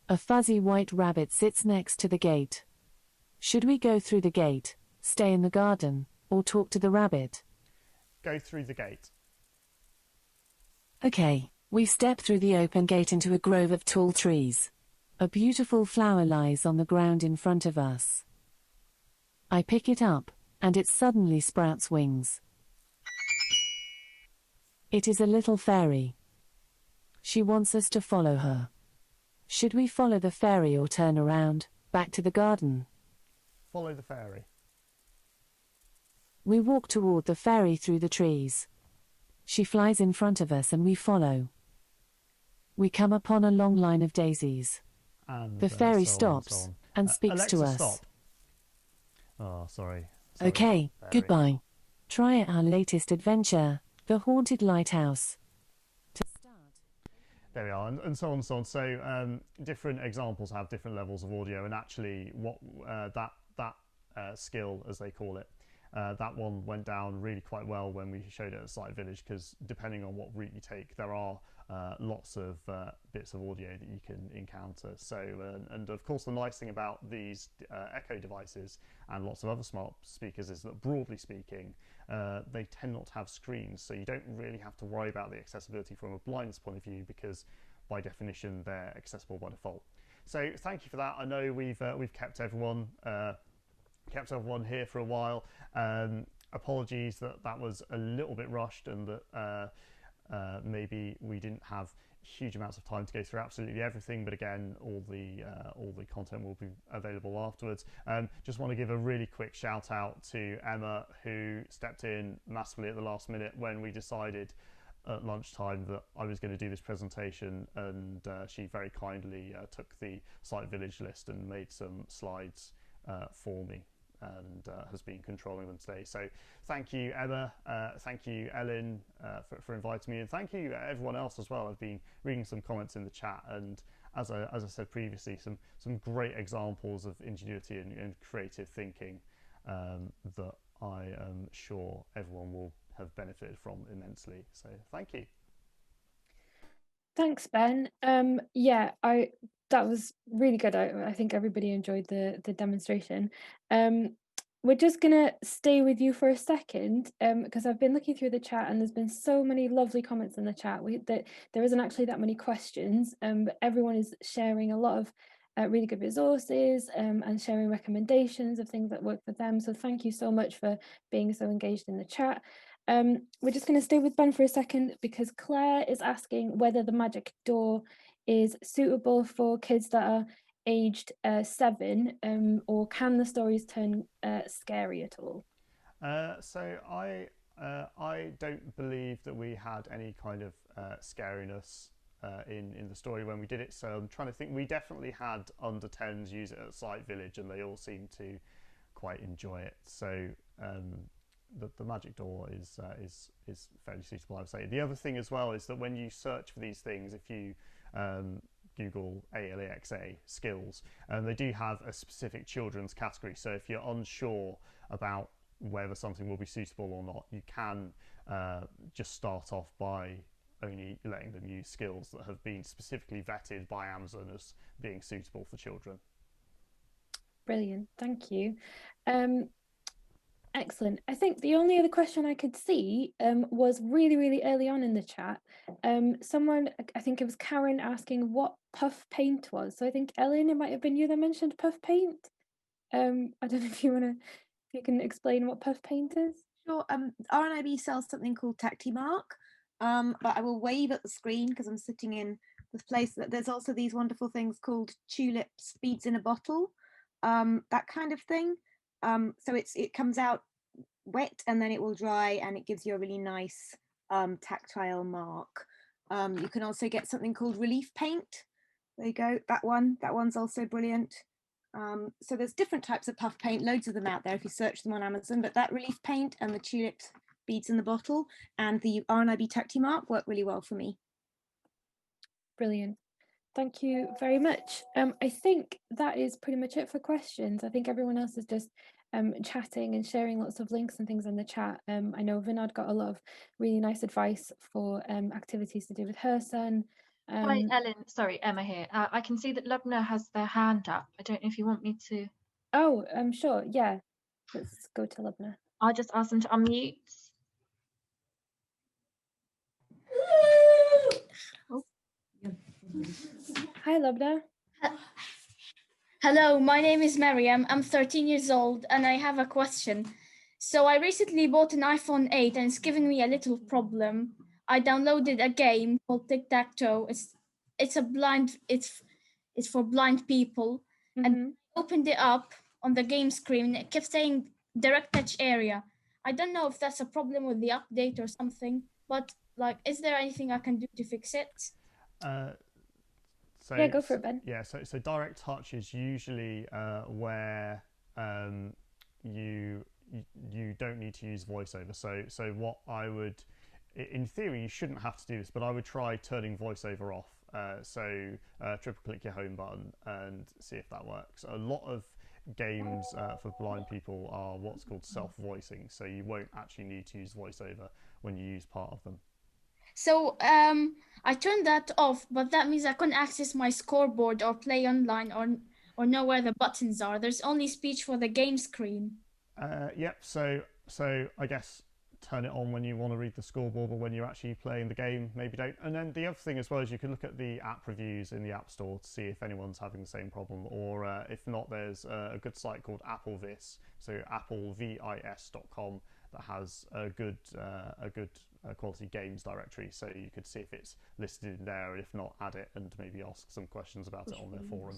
A fuzzy white rabbit sits next to the gate. Should we go through the gate, stay in the garden, or talk to the rabbit? Go through the gate. Okay, we step through the open gate into a grove of tall trees. A beautiful flower lies on the ground in front of us. I pick it up, and it suddenly sprouts wings. It is a little fairy. She wants us to follow her. Should we follow the fairy or turn around, back to the garden? Follow the fairy. We walk toward the fairy through the trees. She flies in front of us and we follow. We come upon a long line of daisies. And the fairy so stops and speaks Alexa, to us. Stop. Oh, sorry. Okay, fairy. goodbye. Try our latest adventure, the Haunted Lighthouse. To start. There we are, and so on and so on. So different examples have different levels of audio, and actually what that skill, as they call it, that one went down really quite well when we showed it at Sight Village, because depending on what route you take, there are lots of bits of audio that you can encounter. So and of course the nice thing about these Echo devices and lots of other smart speakers is that, broadly speaking, they tend not to have screens, so you don't really have to worry about the accessibility from a blindness point of view, because by definition they're accessible by default. So thank you for that. I know we've kept everyone here for a while. Apologies that was a little bit rushed and that maybe we didn't have huge amounts of time to go through absolutely everything, but again, all the content will be available afterwards. Just want to give a really quick shout out to Emma, who stepped in massively at the last minute when we decided at lunchtime that I was going to do this presentation, and she very kindly took the site village list and made some slides for me, and has been controlling them today. So thank you, Emma. Thank you, Ellen, for inviting me, and thank you everyone else as well. I've been reading some comments in the chat, and as I said previously, some great examples of ingenuity and creative thinking that I am sure everyone will have benefited from immensely. So thank you. Thanks, Ben. Yeah, that was really good. I think everybody enjoyed the demonstration. We're just gonna stay with you for a second, because I've been looking through the chat and there's been so many lovely comments in the chat. That there isn't actually that many questions, but everyone is sharing a lot of really good resources and sharing recommendations of things that work for them. So thank you so much for being so engaged in the chat. We're just going to stay with Ben for a second because Claire is asking whether the magic door is suitable for kids that are aged 7, or can the stories turn scary at all? So I don't believe that we had any kind of scariness in the story when we did it. So I'm trying to think. We definitely had under 10s use it at Site Village, and they all seemed to quite enjoy it. So the magic door is fairly suitable, I would say. The other thing as well is that when you search for these things, if you Google ALEXA skills, they do have a specific children's category. So if you're unsure about whether something will be suitable or not, you can just start off by only letting them use skills that have been specifically vetted by Amazon as being suitable for children. Brilliant, thank you. Excellent. I think the only other question I could see was really early on in the chat. Someone, I think it was Karen, asking what puff paint was. So I think Ellen, it might have been you that mentioned puff paint. I don't know if you can explain what puff paint is. Sure. RNIB sells something called Tactimark, but I will wave at the screen because I'm sitting in this place. There's also these wonderful things called tulips, beads in a bottle, that kind of thing. So it comes out wet and then it will dry and it gives you a really nice tactile mark. You can also get something called relief paint. There you go, that one's also brilliant. So there's different types of puff paint, loads of them out there if you search them on Amazon, but that relief paint and the tulips beads in the bottle and the RNIB Tactimark work really well for me. Brilliant. Thank you very much. I think that is pretty much it for questions. I think everyone else is just chatting and sharing lots of links and things in the chat. I know Vinod got a lot of really nice advice for activities to do with her son. Hi, Ellen. Sorry, Emma here. I can see that Lubna has their hand up. I don't know if you want me to. Oh, I'm sure. Yeah. Let's go to Lubna. I'll just ask them to unmute. Oh. Hi, Lubna. Hello, my name is Mariam. I'm 13 years old and I have a question. So I recently bought an iPhone 8 and it's giving me a little problem. I downloaded a game called Tic-Tac-Toe. It's for blind people. And I opened it up on the game screen and it kept saying direct touch area. I don't know if that's a problem with the update or something, but like, is there anything I can do to fix it? So, yeah, go for it, Ben. Yeah, so direct touch is usually where you don't need to use voiceover. So what I would, in theory, you shouldn't have to do this, but I would try turning voiceover off. Triple click your home button and see if that works. A lot of games for blind people are what's called self-voicing, so you won't actually need to use voiceover when you use part of them. So I turned that off, but that means I couldn't access my scoreboard or play online or know where the buttons are. There's only speech for the game screen. Yep. So I guess turn it on when you want to read the scoreboard, or when you're actually playing the game, maybe don't. And then the other thing as well is you can look at the app reviews in the App Store to see if anyone's having the same problem, or if not, there's a good site called AppleVis, so applevis.com, that has a good quality games directory, so you could see if it's listed in there, and if not, add it and maybe ask some questions about it on their forum.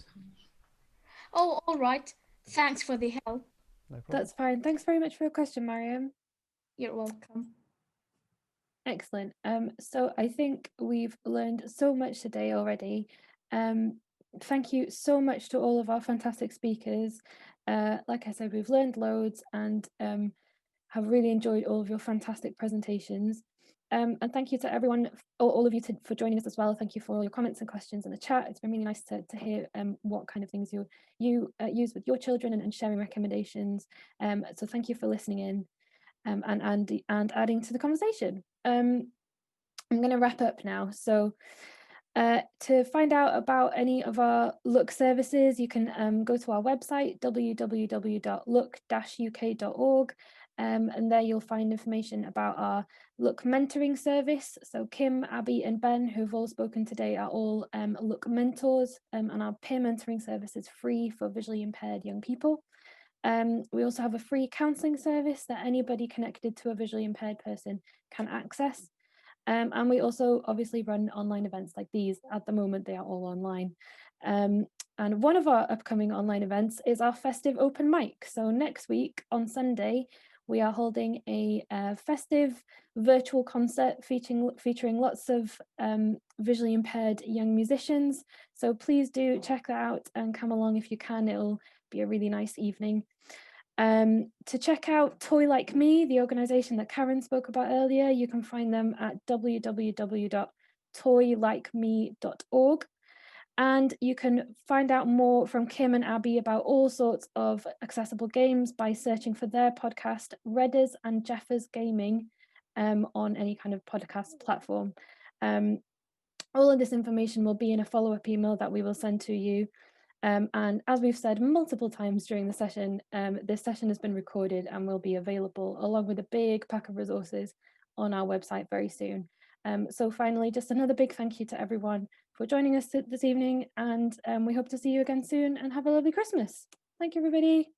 Oh, all right. Thanks for the help. No problem. That's fine. Thanks very much for your question, Mariam. You're welcome. Excellent. So I think we've learned so much today already. Thank you so much to all of our fantastic speakers. Like I said, we've learned loads and have really enjoyed all of your fantastic presentations. And thank you to everyone, all of you for joining us as well. Thank you for all your comments and questions in the chat. It's been really nice to hear what kind of things you use with your children, and sharing recommendations. So thank you for listening in and adding to the conversation. I'm going to wrap up now. So to find out about any of our Look services, you can go to our website, www.look-uk.org. And there you'll find information about our Look mentoring service. So Kim, Abby and Ben, who've all spoken today, are all Look mentors, and our peer mentoring service is free for visually impaired young people. We also have a free counselling service that anybody connected to a visually impaired person can access. And we also obviously run online events like these. At the moment, they are all online. And one of our upcoming online events is our festive open mic. So next week on Sunday, we are holding a festive virtual concert featuring lots of visually impaired young musicians. So please do check that out and come along if you can. It'll be a really nice evening. To check out Toy Like Me, the organisation that Karen spoke about earlier, you can find them at www.toylikeme.org. And you can find out more from Kim and Abby about all sorts of accessible games by searching for their podcast, Redders and Jeffers Gaming, on any kind of podcast platform. All of this information will be in a follow-up email that we will send to you. And as we've said multiple times during the session, this session has been recorded and will be available along with a big pack of resources on our website very soon. So finally, just another big thank you to everyone for joining us this evening, and we hope to see you again soon, and have a lovely Christmas. Thank you, everybody.